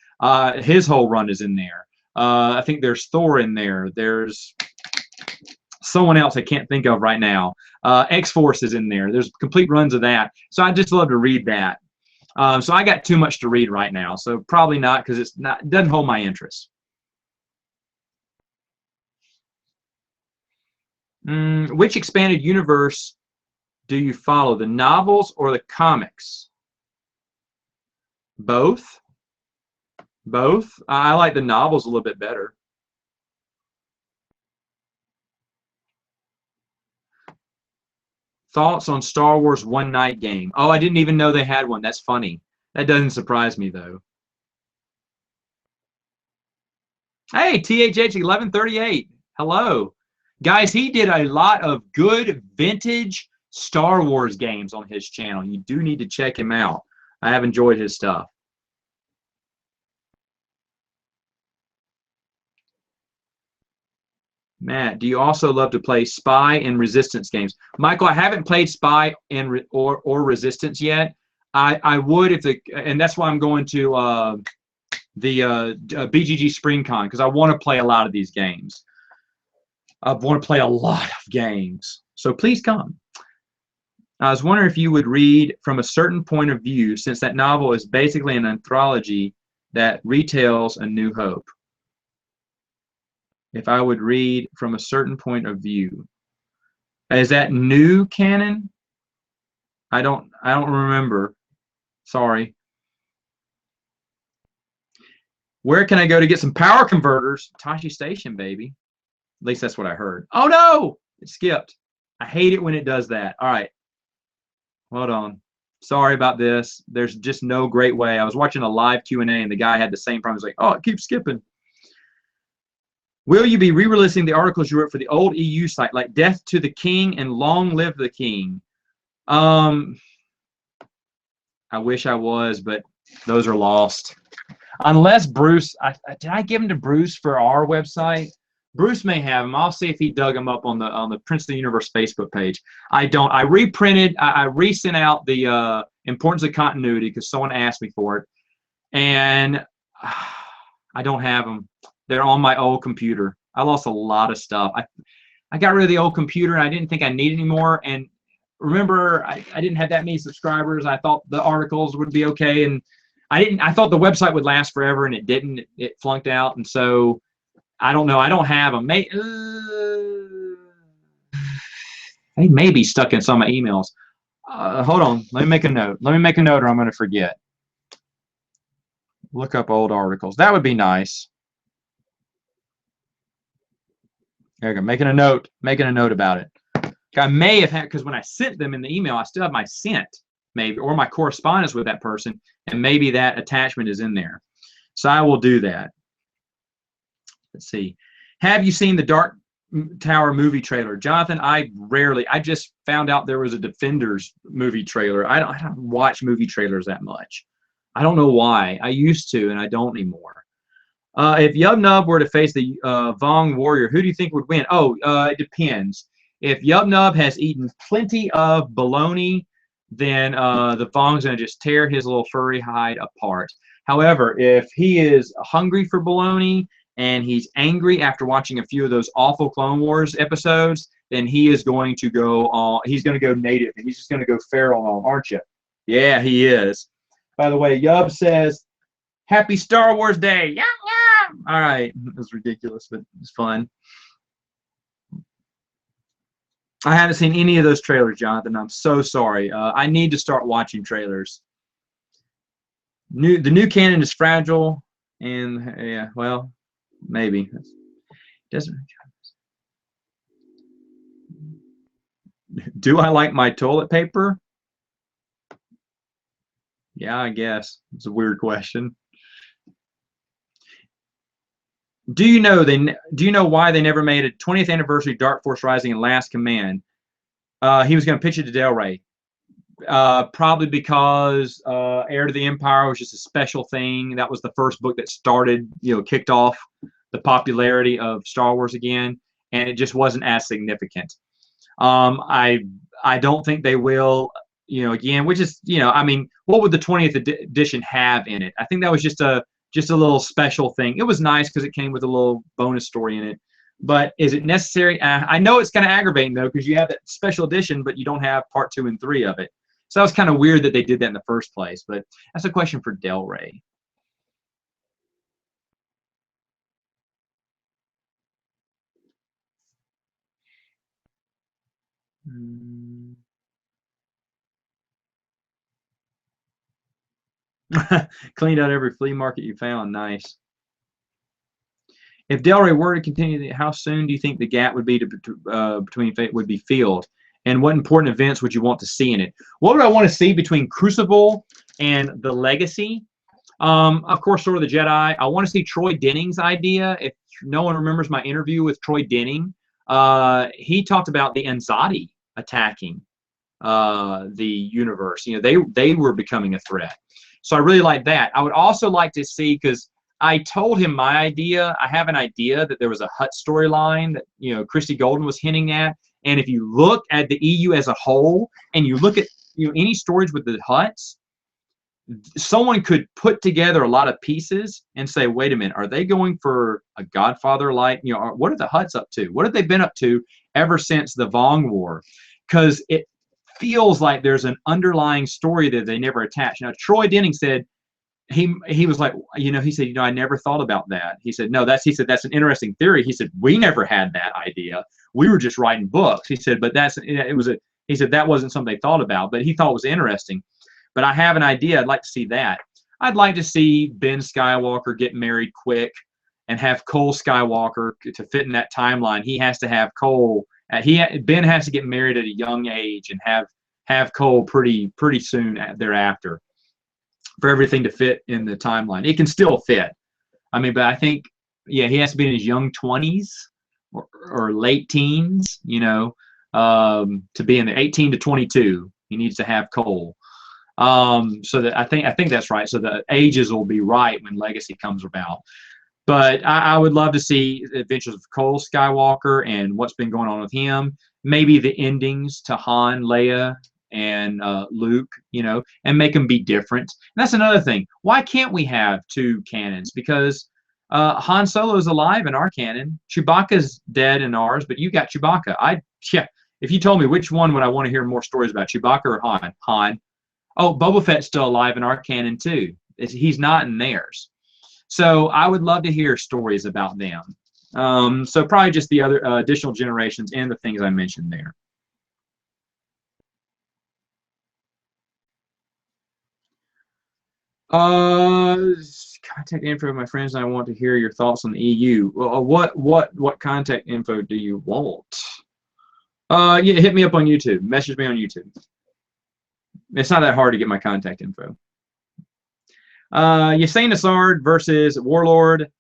his whole run is in there. I think there's Thor in there. There's someone else I can't think of right now. X-Force is in there. There's complete runs of that. So I just love to read that. So I got too much to read right now. So probably not, because it doesn't hold my interest. Which expanded universe do you follow, the novels or the comics? Both. Both. I like the novels a little bit better. Thoughts on Star Wars One Night game? Oh, I didn't even know they had one. That's funny. That doesn't surprise me, though. Hey, THH 1138. Hello. Guys, he did a lot of good vintage Star Wars games on his channel. You do need to check him out. I have enjoyed his stuff. Matt, do you also love to play Spy and Resistance games? Michael, I haven't played Spy and or Resistance yet. I would and that's why I'm going to the BGG SpringCon, because I want to play a lot of these games. I want to play a lot of games. So please come. I was wondering if you would read From a Certain Point of View, since that novel is basically an anthology that retells A New Hope. If I would read From a Certain Point of View. Is that new canon? I don't remember. Sorry. Where can I go to get some power converters? Tashi Station, baby. At least that's what I heard. Oh no! It skipped. I hate it when it does that. All right. Hold on. Sorry about this. There's just no great way. I was watching a live Q&A and the guy had the same problem. He was like, oh, it keeps skipping. Will you be re-releasing the articles you wrote for the old EU site, like Death to the King and Long Live the King? I wish I was, but those are lost. Unless Bruce, did I give them to Bruce for our website? Bruce may have them. I'll see if he dug them up on the Princeton Universe Facebook page. I don't. I reprinted. I resent out the Importance of Continuity because someone asked me for it, and I don't have them. They're on my old computer. I lost a lot of stuff. I got rid of the old computer and I didn't think I needed anymore. And remember, I didn't have that many subscribers. I thought the articles would be okay, and I thought the website would last forever, and it didn't. It flunked out, and so I don't know. I don't have them. They may be stuck in some of my emails. Hold on. Let me make a note. Let me make a note, or I'm going to forget. Look up old articles. That would be nice. There you go. Making a note about it. I may have had, because when I sent them in the email, I still have my sent, maybe, or my correspondence with that person, and maybe that attachment is in there. So I will do that. Let's see. Have you seen the Dark Tower movie trailer? Jonathan, I just found out there was a Defenders movie trailer. I don't watch movie trailers that much. I don't know why. I used to, and I don't anymore. If Yub Nub were to face the Vong Warrior, who do you think would win? Oh, it depends. If Yub Nub has eaten plenty of bologna, then the Vong's going to just tear his little furry hide apart. However, if he is hungry for bologna and he's angry after watching a few of those awful Clone Wars episodes, then he is going to go native, and he's just going to go feral on, aren't you? Yeah, he is. By the way, Yub says, "Happy Star Wars Day." Yeah, yeah. All right, it was ridiculous, but it's fun. I haven't seen any of those trailers, Jonathan. I'm so sorry. I need to start watching trailers. The new canon is fragile, and yeah, well, maybe doesn't. Do I like my toilet paper? Yeah, I guess it's a weird question. Do you know why they never made a 20th anniversary Dark Force Rising and Last Command? He was going to pitch it to Del Rey. Probably because Heir to the Empire was just a special thing. That was the first book that started, kicked off the popularity of Star Wars again, and it just wasn't as significant. I don't think they will, again, which is, I mean, what would the 20th edition have in it? I think that was just a little special thing. It was nice because it came with a little bonus story in it. But is it necessary? I know it's kind of aggravating, though, because you have that special edition, but you don't have part 2 and 3 of it. So that was kind of weird that they did that in the first place. But that's a question for Del Rey. Cleaned out every flea market you found. Nice. If Del Rey were to continue, how soon do you think the gap would be between would be filled? And what important events would you want to see in it? What would I want to see between Crucible and the Legacy? Of course, Sword of the Jedi. I want to see Troy Denning's idea. If no one remembers my interview with Troy Denning, he talked about the Anzati attacking the universe. They were becoming a threat. So I really like that. I would also like to see, because I told him my idea. I have an idea that there was a Hutt storyline that Christy Golden was hinting at. And if you look at the EU as a whole, and you look at any stories with the Hutts, someone could put together a lot of pieces and say, wait a minute, are they going for a Godfather like? What are the Hutts up to? What have they been up to ever since the Vong War? Because it feels like there's an underlying story that they never attached. Now, Troy Denning said, he was like, he said, I never thought about that. He said, no, that's an interesting theory. He said, we never had that idea. We were just writing books. He said, but he said that wasn't something they thought about, but he thought it was interesting. But I have an idea. I'd like to see that. I'd like to see Ben Skywalker get married quick and have Cole Skywalker to fit in that timeline. He has to have Cole. Ben has to get married at a young age and have Cole pretty soon thereafter, for everything to fit in the timeline. It can still fit. I mean, but I think, yeah, he has to be in his young 20s or late teens, to be in the 18 to 22. He needs to have Cole. So that I think that's right. So the ages will be right when Legacy comes about. But I would love to see the adventures of Cole Skywalker and what's been going on with him. Maybe the endings to Han, Leia, and Luke, and make them be different. And that's another thing. Why can't we have 2 canons? Because Han Solo is alive in our canon. Chewbacca's dead in ours, but you got Chewbacca. If you told me which one would I want to hear more stories about, Chewbacca or Han? Han. Oh, Boba Fett's still alive in our canon too. He's not in theirs. So I would love to hear stories about them. So probably just the other additional generations and the things I mentioned there. Contact info of my friends, and I want to hear your thoughts on the EU. Well, what contact info do you want? Yeah, hit me up on YouTube. Message me on YouTube. It's not that hard to get my contact info. Hussein Assad versus Warlord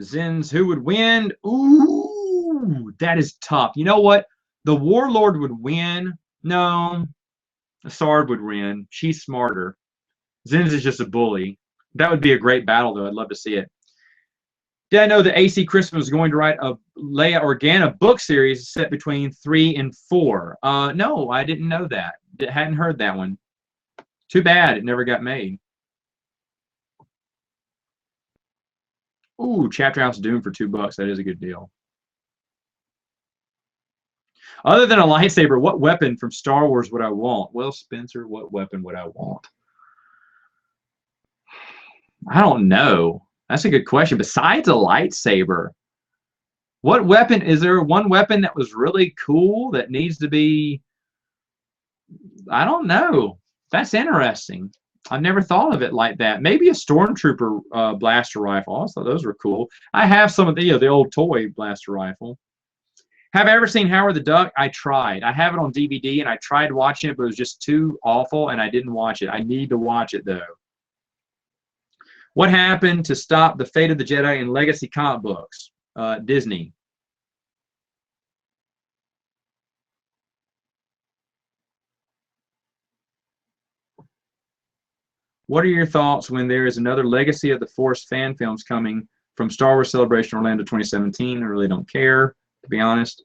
Zins. Who would win? Ooh, that is tough. You know what? The Warlord would win. No, Assad would win. She's smarter. Zins is just a bully. That would be a great battle, though. I'd love to see it. Did I know that A.C. Crispin was going to write a Leia Organa book series set between 3 and 4? No, I didn't know that. Hadn't heard that one. Too bad it never got made. Ooh, Chapter House Doom for $2. That is a good deal. Other than a lightsaber, what weapon from Star Wars would I want? Well, Spencer, what weapon would I want? I don't know. That's a good question. Besides a lightsaber, what weapon is there? One weapon that was really cool that needs to be? I don't know. That's interesting. I've never thought of it like that. Maybe a stormtrooper blaster rifle. I always thought those were cool. I have some of the old toy blaster rifle. Have I ever seen Howard the Duck? I tried. I have it on DVD, and I tried watching it, but it was just too awful, and I didn't watch it. I need to watch it though. What happened to stop the fate of the Jedi in legacy comic books? Disney. What are your thoughts when there is another Legacy of the Force fan films coming from Star Wars Celebration Orlando 2017? I really don't care, to be honest.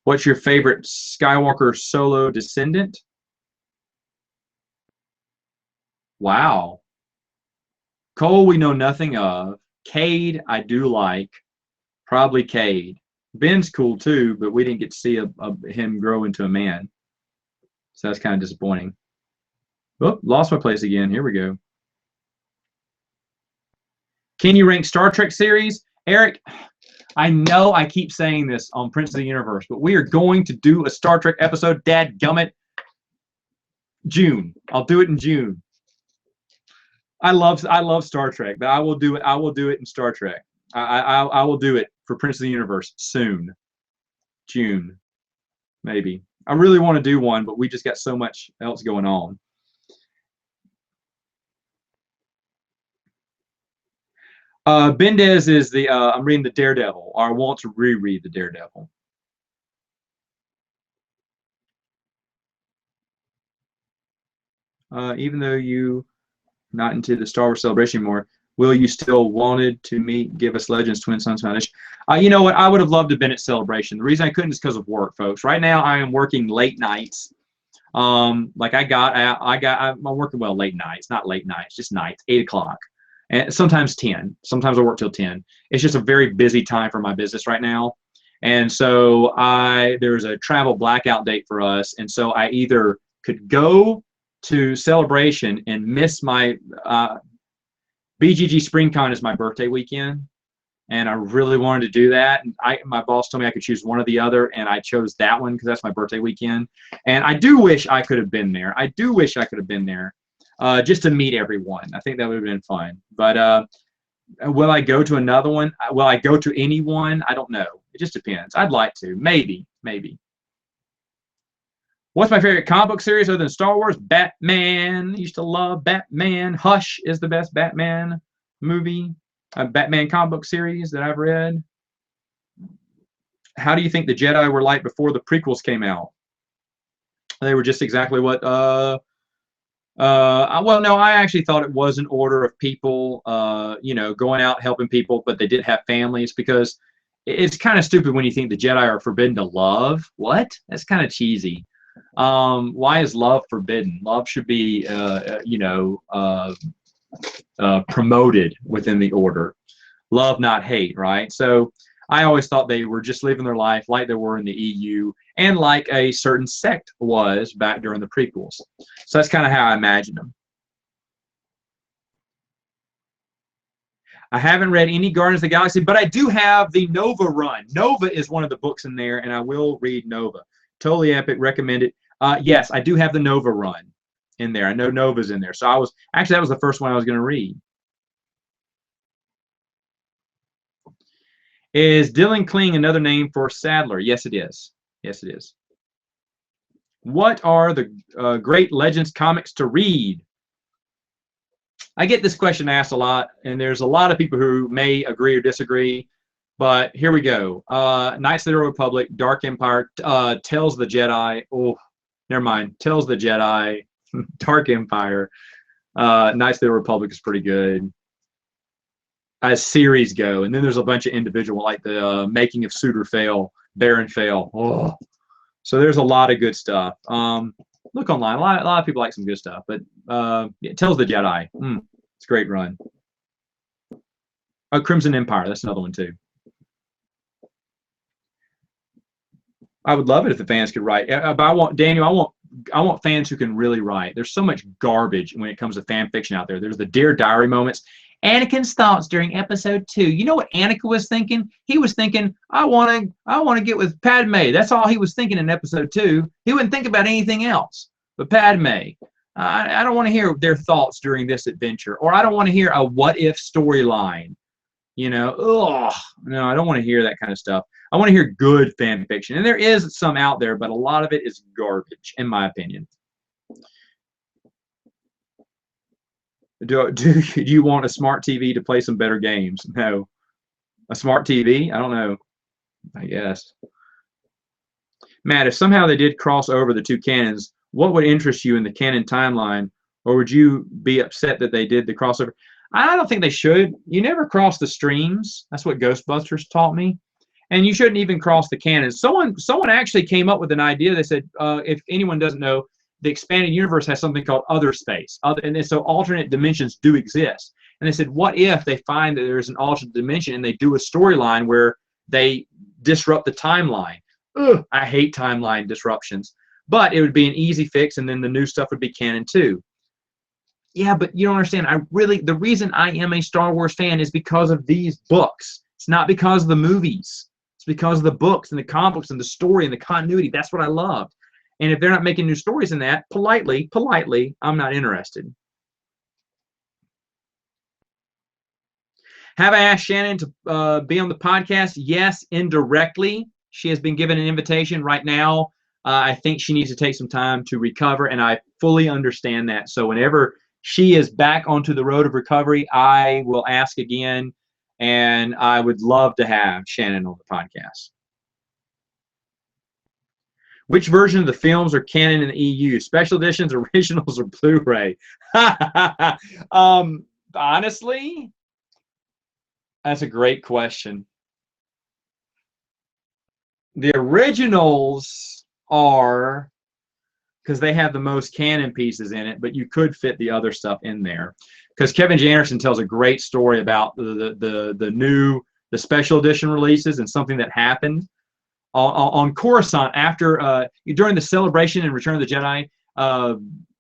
What's your favorite Skywalker solo descendant? Wow. Cole, we know nothing of. Cade, I do like. Probably Cade. Ben's cool too, but we didn't get to see him grow into a man. So that's kind of disappointing. Oh, lost my place again. Here we go. Can you rank Star Trek series? Eric, I know I keep saying this on Prince of the Universe, but we are going to do a Star Trek episode. Dadgummit. June. I'll do it in June. I love Star Trek, but I will do it. I will do it in Star Trek. I will do it for Prince of the Universe soon. June, maybe. I really want to do one, but we just got so much else going on. Bendez is the I'm reading the Daredevil, or I want to reread the Daredevil. Even though you not into the Star Wars Celebration anymore, will you still wanted to give us Legends Twin Sons Foundation? You know what? I would have loved to have been at Celebration. The reason I couldn't is because of work, folks. Right now, I am working late nights. I'm working late nights, not late nights, just nights, 8 o'clock. And sometimes 10. Sometimes I work till 10. It's just a very busy time for my business right now. And so there's a travel blackout date for us. And so I either could go to Celebration and miss my BGG SpringCon is my birthday weekend. And I really wanted to do that. And my boss told me I could choose one or the other, and I chose that one because that's my birthday weekend. And I do wish I could have been there. I do wish I could have been there. Just to meet everyone. I think that would have been fun. But will I go to another one? Will I go to anyone? I don't know. It just depends. I'd like to. Maybe. What's my favorite comic book series other than Star Wars? Batman. I used to love Batman. Hush is the best Batman movie. Batman comic book series that I've read. How do you think the Jedi were like before the prequels came out? They were just exactly what well, no, I actually thought it was an order of people, going out helping people, but they did have families, because it's kind of stupid when you think the Jedi are forbidden to love. What? That's kind of cheesy. Why is love forbidden? Love should be, promoted within the order. Love, not hate, right? So I always thought they were just living their life like they were in the EU and like a certain sect was back during the prequels. So that's kind of how I imagined them. I haven't read any Guardians of the Galaxy, but I do have the Nova run. Nova is one of the books in there, and I will read Nova. Totally epic, recommend it. Yes, I do have the Nova run in there. I know Nova's in there. So that was the first one I was going to read. Is Dylan Kling another name for Sadler? Yes, it is. Yes, it is. What are the great Legends comics to read? I get this question asked a lot, and there's a lot of people who may agree or disagree, but here we go. Knights of the Republic, Dark Empire, Tales of the Jedi. Oh, never mind. Tales of the Jedi, Dark Empire, Knights of the Republic is pretty good as series go. And then there's a bunch of individual, like the Making of Suitor Fail, Baron Fail. Oh. So there's a lot of good stuff. Look online. A lot of people like some good stuff. But Tales of the Jedi. It's a great run. Crimson Empire. That's another one too. I would love it if the fans could write. But I want Daniel. I want fans who can really write. There's so much garbage when it comes to fan fiction out there. There's the Dear Diary moments. Anakin's thoughts during episode 2. You know what Anakin was thinking? He was thinking, I want to get with Padme. That's all he was thinking in episode 2. He wouldn't think about anything else but Padme. I don't want to hear their thoughts during this adventure, or I don't want to hear a what if storyline. You know, no, I don't want to hear that kind of stuff. I want to hear good fan fiction, and there is some out there, but a lot of it is garbage, in my opinion. Do you want a smart TV to play some better games? No. A smart TV? I don't know. I guess. Matt, if somehow they did cross over the two canons, what would interest you in the canon timeline, or would you be upset that they did the crossover? I don't think they should. You never cross the streams. That's what Ghostbusters taught me. And you shouldn't even cross the canons. Someone actually came up with an idea. They said, if anyone doesn't know, the expanded universe has something called other space. And so alternate dimensions do exist. And they said, what if they find that there's an alternate dimension and they do a storyline where they disrupt the timeline? Ugh, I hate timeline disruptions. But it would be an easy fix, and then the new stuff would be canon too. Yeah, but you don't understand. The reason I am a Star Wars fan is because of these books. It's not because of the movies. It's because of the books and the comic books and the story and the continuity. That's what I loved. And if they're not making new stories in that, politely, I'm not interested. Have I asked Shannon to be on the podcast? Yes, indirectly. She has been given an invitation right now. I think she needs to take some time to recover, and I fully understand that. So whenever she is back onto the road of recovery, I will ask again, and I would love to have Shannon on the podcast. Which version of the films are canon in the EU? Special editions, originals, or Blu-ray? Honestly, that's a great question. The originals are, because they have the most canon pieces in it, but you could fit the other stuff in there. Because Kevin J. Anderson tells a great story about the special edition releases and something that happened on Coruscant after during the celebration in Return of the Jedi.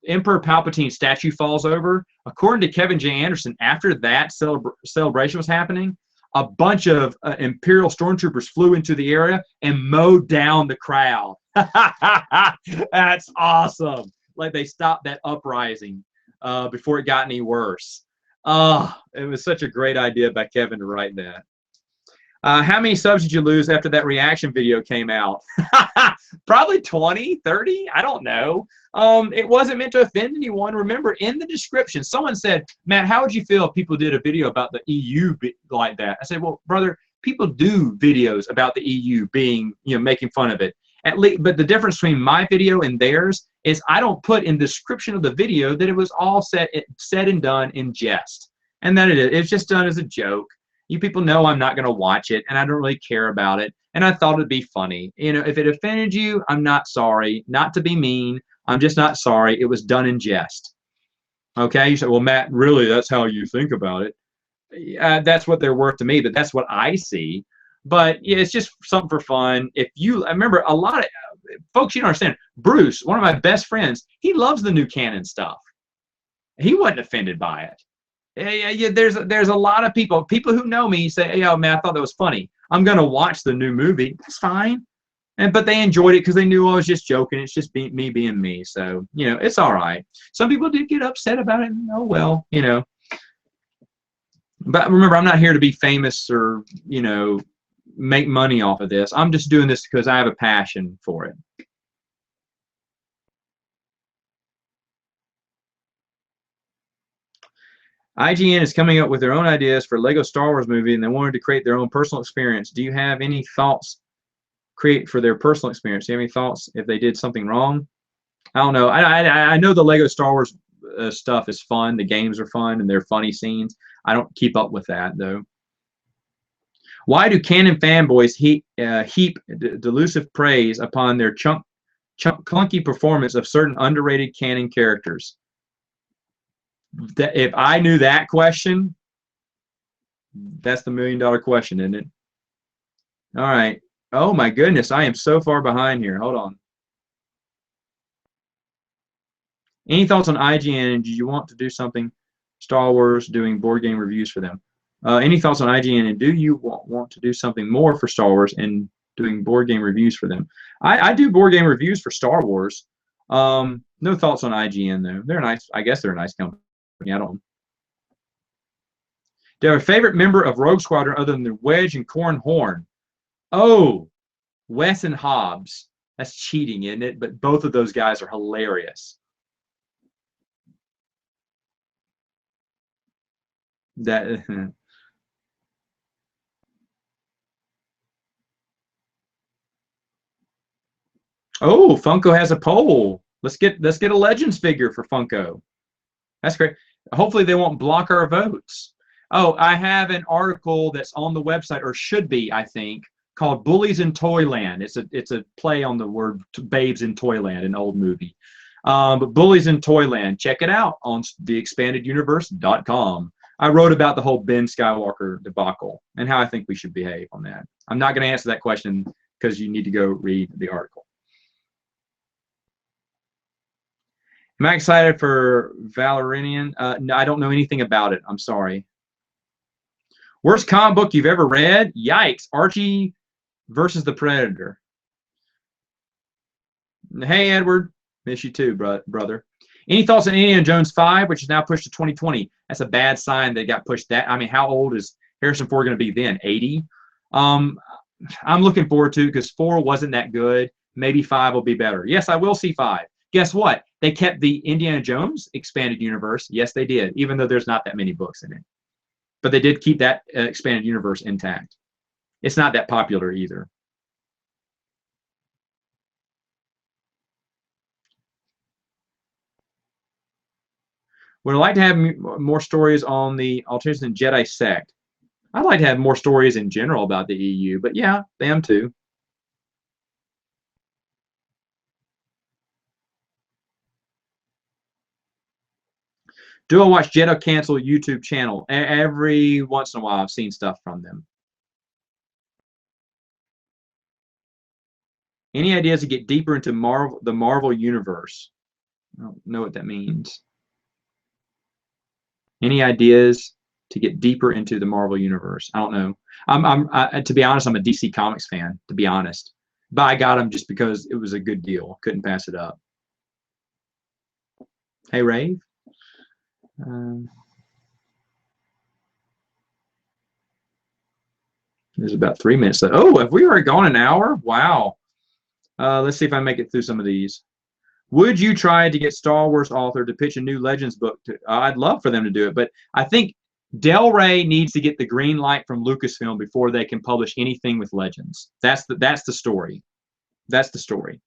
Emperor Palpatine's statue falls over. According to Kevin J. Anderson, after that celebration was happening, a bunch of Imperial stormtroopers flew into the area and mowed down the crowd. That's awesome. Like they stopped that uprising before it got any worse. It was such a great idea by Kevin to write that. How many subs did you lose after that reaction video came out? Probably 20, 30. I don't know. It wasn't meant to offend anyone. Remember, in the description, someone said, Matt, how would you feel if people did a video about the EU like that? I said, well, brother, people do videos about the EU being, making fun of it. At least, but the difference between my video and theirs is I don't put in the description of the video that it was all said and done in jest. And that it is. It's just done as a joke. You people know I'm not going to watch it, and I don't really care about it. And I thought it'd be funny. If it offended you, I'm not sorry. Not to be mean. I'm just not sorry. It was done in jest. Okay? You say, well, Matt, really, that's how you think about it. That's what they're worth to me, but that's what I see. But yeah, it's just something for fun. I remember a lot of folks, you don't understand. Bruce, one of my best friends, he loves the new canon stuff. He wasn't offended by it. Yeah, there's a lot of people who know me say, hey, oh, man, I thought that was funny. I'm going to watch the new movie. That's fine. But they enjoyed it because they knew I was just joking. It's just me being me. So, it's all right. Some people did get upset about it. Oh, well, But remember, I'm not here to be famous or, make money off of this. I'm just doing this because I have a passion for it. IGN is coming up with their own ideas for Lego Star Wars movie, and they wanted to create their own personal experience. Do you have any thoughts for their personal experience? Do you have any thoughts if they did something wrong? I don't know. I know the Lego Star Wars stuff is fun. The games are fun, and they're funny scenes. I don't keep up with that, though. Why do canon fanboys heap delusive praise upon their clunky performance of certain underrated canon characters? If I knew that question, that's the $1 million question, isn't it? All right. Oh my goodness, I am so far behind here. Hold on. Any thoughts on IGN? And do you want to do something Star Wars doing board game reviews for them? Any thoughts on IGN? And do you want to do something more for Star Wars and doing board game reviews for them? I do board game reviews for Star Wars. No thoughts on IGN though. They're nice. I guess they're a nice company. I don't. Do you have a favorite member of Rogue Squadron other than the Wedge and Corran Horn? Oh, Wes and Hobbs. That's cheating, isn't it? But both of those guys are hilarious. That. Oh, Funko has a poll. Let's get a Legends figure for Funko. That's great. Hopefully they won't block our votes. Oh, I have an article that's on the website, or should be, I think, called "Bullies in Toyland." It's a play on the word "babes in Toyland," an old movie. But "Bullies in Toyland," check it out on theexpandeduniverse.com. I wrote about the whole Ben Skywalker debacle and how I think we should behave on that. I'm not going to answer that question because you need to go read the article. Am I excited for Valerian? No, I don't know anything about it. I'm sorry. Worst comic book you've ever read? Yikes. Archie versus the Predator. Hey, Edward. Miss you too, brother. Any thoughts on Indiana Jones 5, which is now pushed to 2020? That's a bad sign they got pushed that. I mean, how old is Harrison Ford going to be then? 80? I'm looking forward to it because 4 wasn't that good. Maybe 5 will be better. Yes, I will see 5. Guess what? They kept the Indiana Jones expanded universe. Yes, they did, even though there's not that many books in it. But they did keep that expanded universe intact. It's not that popular either. Would I like to have more stories on the Alternatives and Jedi sect? I'd like to have more stories in general about the EU, but yeah, them too. Do I watch Jedi Cancel YouTube channel? Every once in a while, I've seen stuff from them. Any ideas to get deeper into the Marvel universe? I don't know what that means. Any ideas to get deeper into the Marvel universe? I don't know. To be honest, I'm a DC Comics fan. To be honest, but I got them just because it was a good deal. Couldn't pass it up. Hey, Rave. There's about 3 minutes left. Oh, have we already gone an hour? Wow. Let's see if I make it through some of these. Would you try to get Star Wars author to pitch a new Legends book? I'd love for them to do it, but I think Del Rey needs to get the green light from Lucasfilm before they can publish anything with Legends. That's the story. That's the story.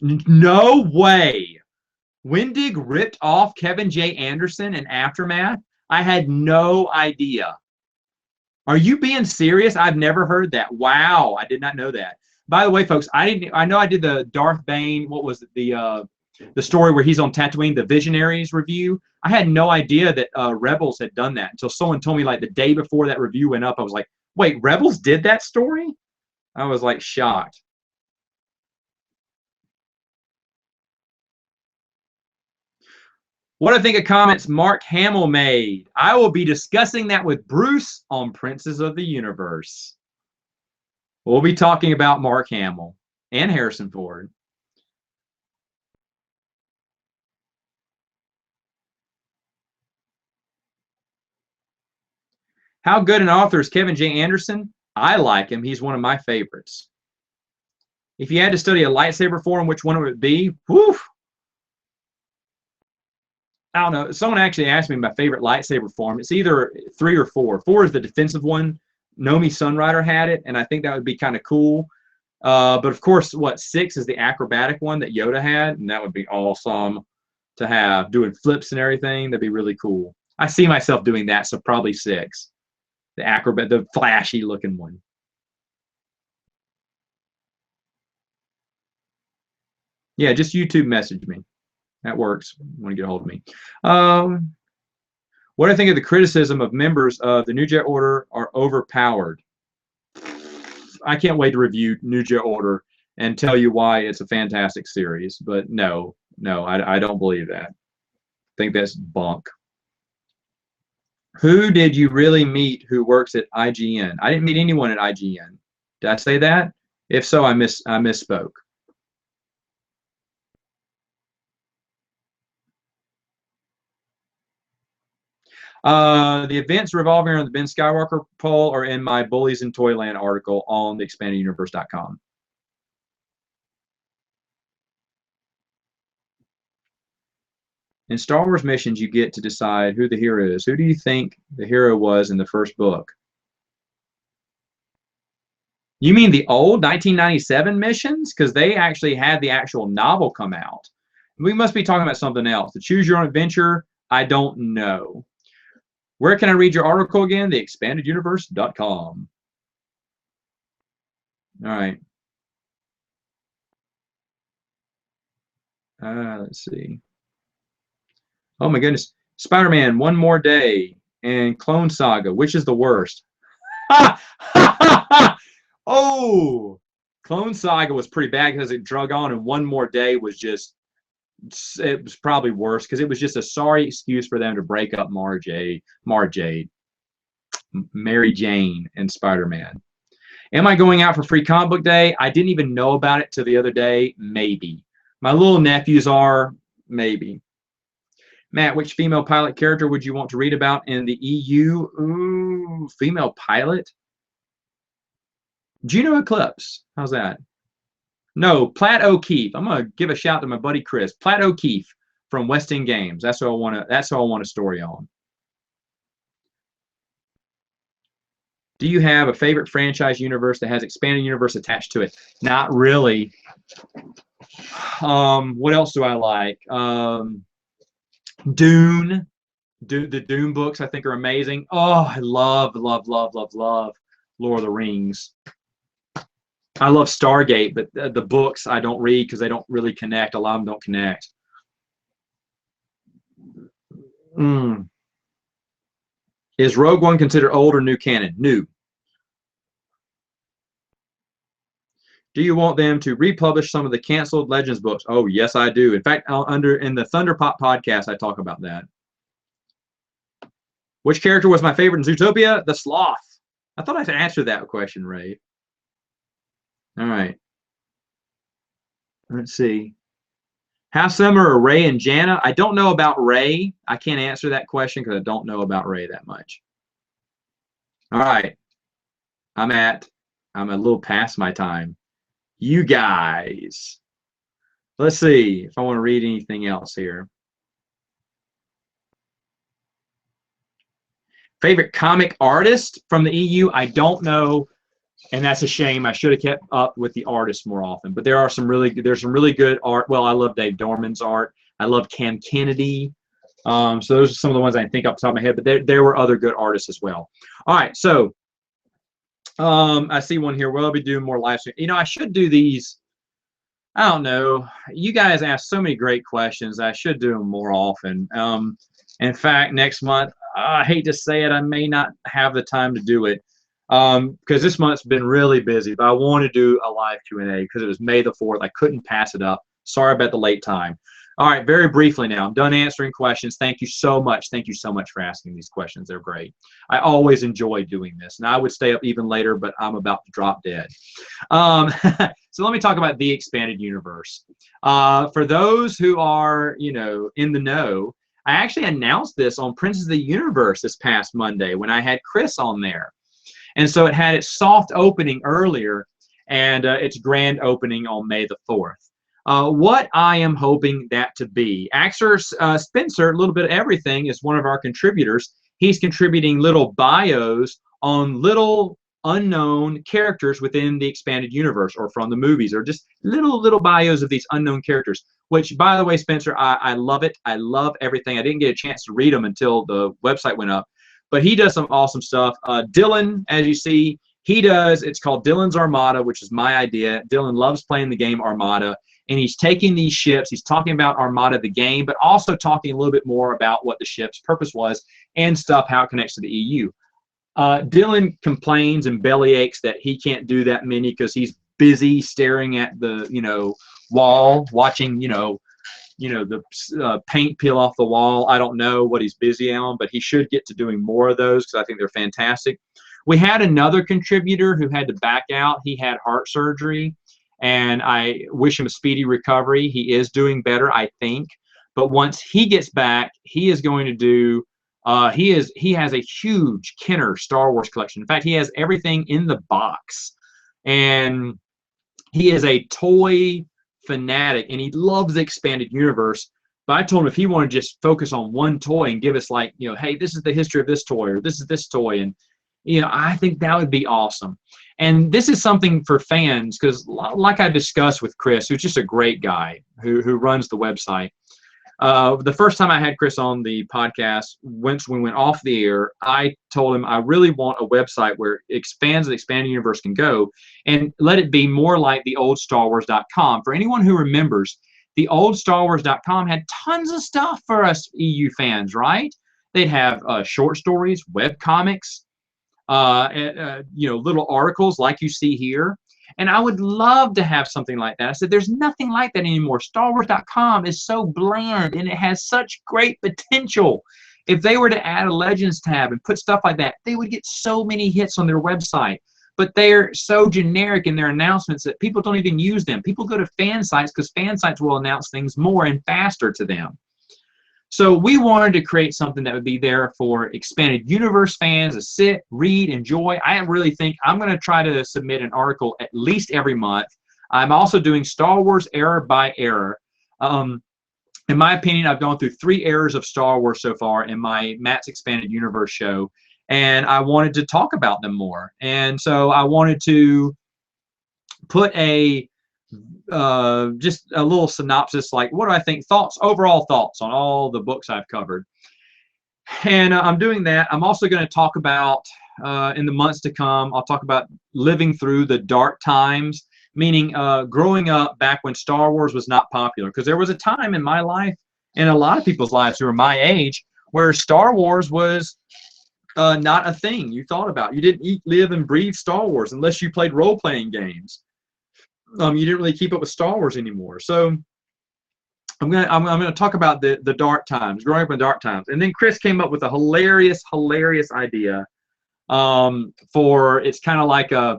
No way. Wendig ripped off Kevin J. Anderson in Aftermath? I had no idea. Are you being serious? I've never heard that. Wow, I did not know that. By the way, folks, I know I did the Darth Bane. What was it, the story where he's on Tatooine, the Visionaries review. I had no idea that Rebels had done that until someone told me like the day before that review went up. I was like, wait, Rebels did that story? I was like shocked. What do I think of comments Mark Hamill made? I will be discussing that with Bruce on Princes of the Universe. We'll be talking about Mark Hamill and Harrison Ford. How good an author is Kevin J. Anderson? I like him. He's one of my favorites. If you had to study a lightsaber form, which one would it be? Whew. I don't know. Someone actually asked me my favorite lightsaber form. It's either 3 or 4. 4 is the defensive one. Nomi Sunrider had it, and I think that would be kind of cool. But of course, 6 is the acrobatic one that Yoda had, and that would be awesome to have, doing flips and everything. That'd be really cool. I see myself doing that, so probably 6. The flashy looking one. Yeah, just YouTube message me. That works. Want to get a hold of me. What do I think of the criticism of members of the New Jet Order are overpowered? I can't wait to review New Jet Order and tell you why it's a fantastic series. But no, I don't believe that. I think that's bunk. Who did you really meet who works at IGN? I didn't meet anyone at IGN. Did I say that? If so, I misspoke. The events revolving around the Ben Skywalker poll are in my Bullies in Toyland article on theexpandeduniverse.com. In Star Wars missions, you get to decide who the hero is. Who do you think the hero was in the first book? You mean the old 1997 missions? Because they actually had the actual novel come out. We must be talking about something else. The Choose Your Own Adventure, I don't know. Where can I read your article again? Theexpandeduniverse.com. All right. Let's see. Oh my goodness. Spider-Man, One More Day, and Clone Saga. Which is the worst? Oh, Clone Saga was pretty bad because it drug on, and One More Day was just, it was probably worse because it was just a sorry excuse for them to break up Mary Jane, and Spider-Man. Am I going out for Free Comic Book Day? I didn't even know about it till the other day. Maybe. My little nephews are. Maybe. Matt, which female pilot character would you want to read about in the EU? Ooh, female pilot? Juno Eclipse. How's that? No, Platt O'Keefe. I'm gonna give a shout to my buddy Chris. Platt O'Keefe from West End Games. That's what I want to. That's what I want a story on. Do you have a favorite franchise universe that has expanded universe attached to it? Not really. What else do I like? Dune. The Dune books I think are amazing. Oh, I love Lord of the Rings. I love Stargate, but the books I don't read because they don't really connect. A lot of them don't connect. Is Rogue One considered old or new canon? New. Do you want them to republish some of the canceled Legends books? Oh, yes, I do. In fact, in the Thunderpop podcast, I talk about that. Which character was my favorite in Zootopia? The Sloth. I thought I answered that question, Ray. All right. Let's see. How similar are Ray and Jannah? I don't know about Ray. I can't answer that question because I don't know about Ray that much. All right. I'm a little past my time. You guys. Let's see if I want to read anything else here. Favorite comic artist from the EU? I don't know, and that's a shame. I should have kept up with the artists more often. But there's some really good art. Well, I love Dave Dorman's art. I love Cam Kennedy. So those are some of the ones I think off the top of my head. But there were other good artists as well. All right, so I see one here. Well, I'll be doing more live stream. You know, I should do these. I don't know. You guys ask so many great questions. I should do them more often. In fact, next month, I hate to say it, I may not have the time to do it because this month's been really busy. But I want to do a live Q&A because it was May the 4th. I couldn't pass it up. Sorry about the late time. All right, very briefly now. I'm done answering questions. Thank you so much. Thank you so much for asking these questions. They're great. I always enjoy doing this. And I would stay up even later, but I'm about to drop dead. So let me talk about the expanded universe. For those who are, you know, in the know, I actually announced this on Princes of the Universe this past Monday when I had Chris on there. And so it had its soft opening earlier and its grand opening on May the 4th. What I am hoping that to be. Axer Spencer, a little bit of everything, is one of our contributors. He's contributing little bios on little unknown characters within the expanded universe or from the movies, or just little bios of these unknown characters, which, by the way, Spencer, I love it. I love everything. I didn't get a chance to read them until the website went up, but he does some awesome stuff. Dylan, as you see, it's called Dylan's Armada, which is my idea. Dylan loves playing the game Armada. and he's taking these ships, he's talking about Armada the game, but also talking a little bit more about what the ship's purpose was and stuff, how it connects to the EU. Dylan complains and bellyaches that he can't do that many because he's busy staring at the wall, watching the paint peel off the wall. I don't know what he's busy on, but he should get to doing more of those because I think they're fantastic. We had another contributor who had to back out. He had heart surgery, and I wish him a speedy recovery. He is doing better, I think. But once he gets back, he is going to do he has a huge Kenner Star Wars collection. In fact, he has everything in the box. And he is a toy fanatic, and he loves the expanded universe. But I told him if he wanted to just focus on one toy and give us like, hey, this is the history of this toy, or this is this toy, and I think that would be awesome. And this is something for fans, because like I discussed with Chris, who's just a great guy who runs the website. The first time I had Chris on the podcast, once we went off the air, I told him I really want a website where the expanded universe can go, and let it be more like the old StarWars.com. For anyone who remembers, the old StarWars.com had tons of stuff for us EU fans, right? They'd have short stories, web comics, little articles like you see here. And I would love to have something like that. I said, there's nothing like that anymore. StarWars.com is so bland, and it has such great potential. If they were to add a Legends tab and put stuff like that, they would get so many hits on their website. But they're so generic in their announcements that people don't even use them. People go to fan sites because fan sites will announce things more and faster to them. So we wanted to create something that would be there for expanded universe fans to sit, read, enjoy. I really think I'm going to try to submit an article at least every month. I'm also doing Star Wars era by era. In my opinion, I've gone through 3 eras of Star Wars so far in my Matt's Expanded Universe show, and I wanted to talk about them more. And so I wanted to put just a little synopsis, like what do I think, overall thoughts on all the books I've covered. And I'm doing that. I'm also going to talk about, in the months to come, I'll talk about living through the dark times, meaning growing up back when Star Wars was not popular. Because there was a time in my life, and a lot of people's lives who are my age, where Star Wars was not a thing you thought about. You didn't eat, live, and breathe Star Wars unless you played role-playing games. You didn't really keep up with Star Wars anymore. So I'm gonna talk about the dark times, growing up in dark times. And then Chris came up with a hilarious idea for, it's kind of like a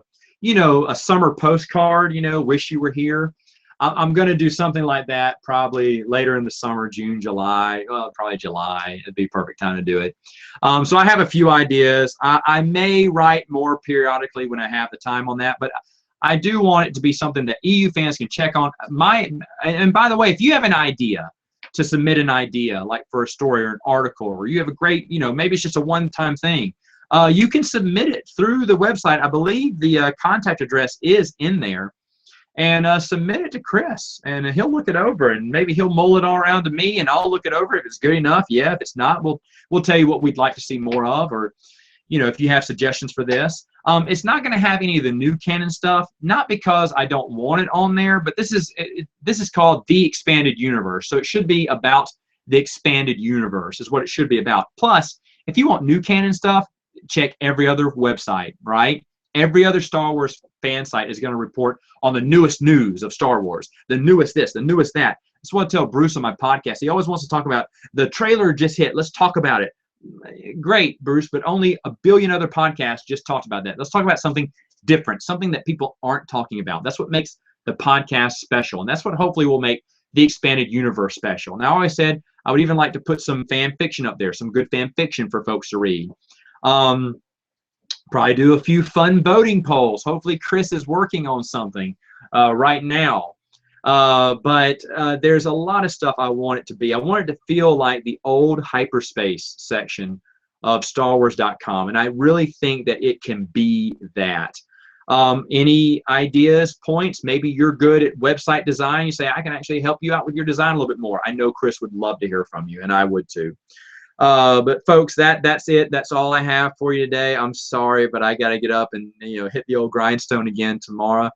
summer postcard, wish you were here. I'm gonna do something like that probably later in the summer, June, July. Well, probably July. It'd be a perfect time to do it. So I have a few ideas. I may write more periodically when I have the time on that, but I do want it to be something that EU fans can check on. And by the way, if you have an idea to submit an idea, like for a story or an article, or you have a great, maybe it's just a one-time thing, you can submit it through the website. I believe the contact address is in there. And submit it to Chris, and he'll look it over, and maybe he'll mull it all around to me, and I'll look it over. If it's good enough, yeah. If it's not, we'll tell you what we'd like to see more of, or if you have suggestions for this. It's not going to have any of the new canon stuff, not because I don't want it on there, but this is called The Expanded Universe. So it should be about the expanded universe is what it should be about. Plus, if you want new canon stuff, check every other website, right? Every other Star Wars fan site is going to report on the newest news of Star Wars, the newest this, the newest that. That's what I tell Bruce on my podcast. He always wants to talk about the trailer just hit. Let's talk about it. Great, Bruce, but only a billion other podcasts just talked about that. Let's talk about something different, something that people aren't talking about. That's what makes the podcast special, and that's what hopefully will make the expanded universe special. Now, I always said I would even like to put some fan fiction up there, some good fan fiction for folks to read. Probably do a few fun voting polls. Hopefully, Chris is working on something right now. But there's a lot of stuff I want it to be. I want it to feel like the old hyperspace section of StarWars.com, and I really think that it can be that. Any ideas, points? Maybe you're good at website design. You say, I can actually help you out with your design a little bit more. I know Chris would love to hear from you, and I would too. But folks, that's it. That's all I have for you today. I'm sorry, but I got to get up and hit the old grindstone again tomorrow.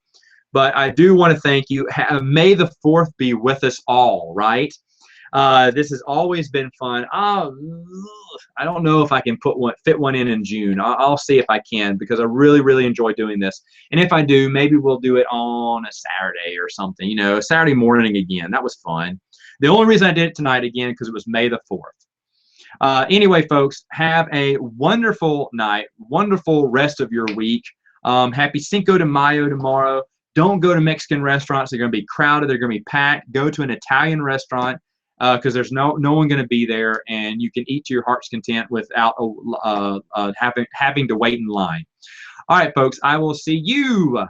But I do want to thank you. May the 4th be with us all, right? This has always been fun. I don't know if I can fit one in June. I'll see if I can, because I really, really enjoy doing this. And if I do, maybe we'll do it on a Saturday or something, you know, Saturday morning again. That was fun. The only reason I did it tonight again, because it was May the 4th. Anyway, folks, have a wonderful night, wonderful rest of your week. Happy Cinco de Mayo tomorrow. Don't go to Mexican restaurants. They're going to be crowded. They're going to be packed. Go to an Italian restaurant, because there's no one going to be there, and you can eat to your heart's content without having to wait in line. All right, folks, I will see you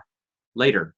later.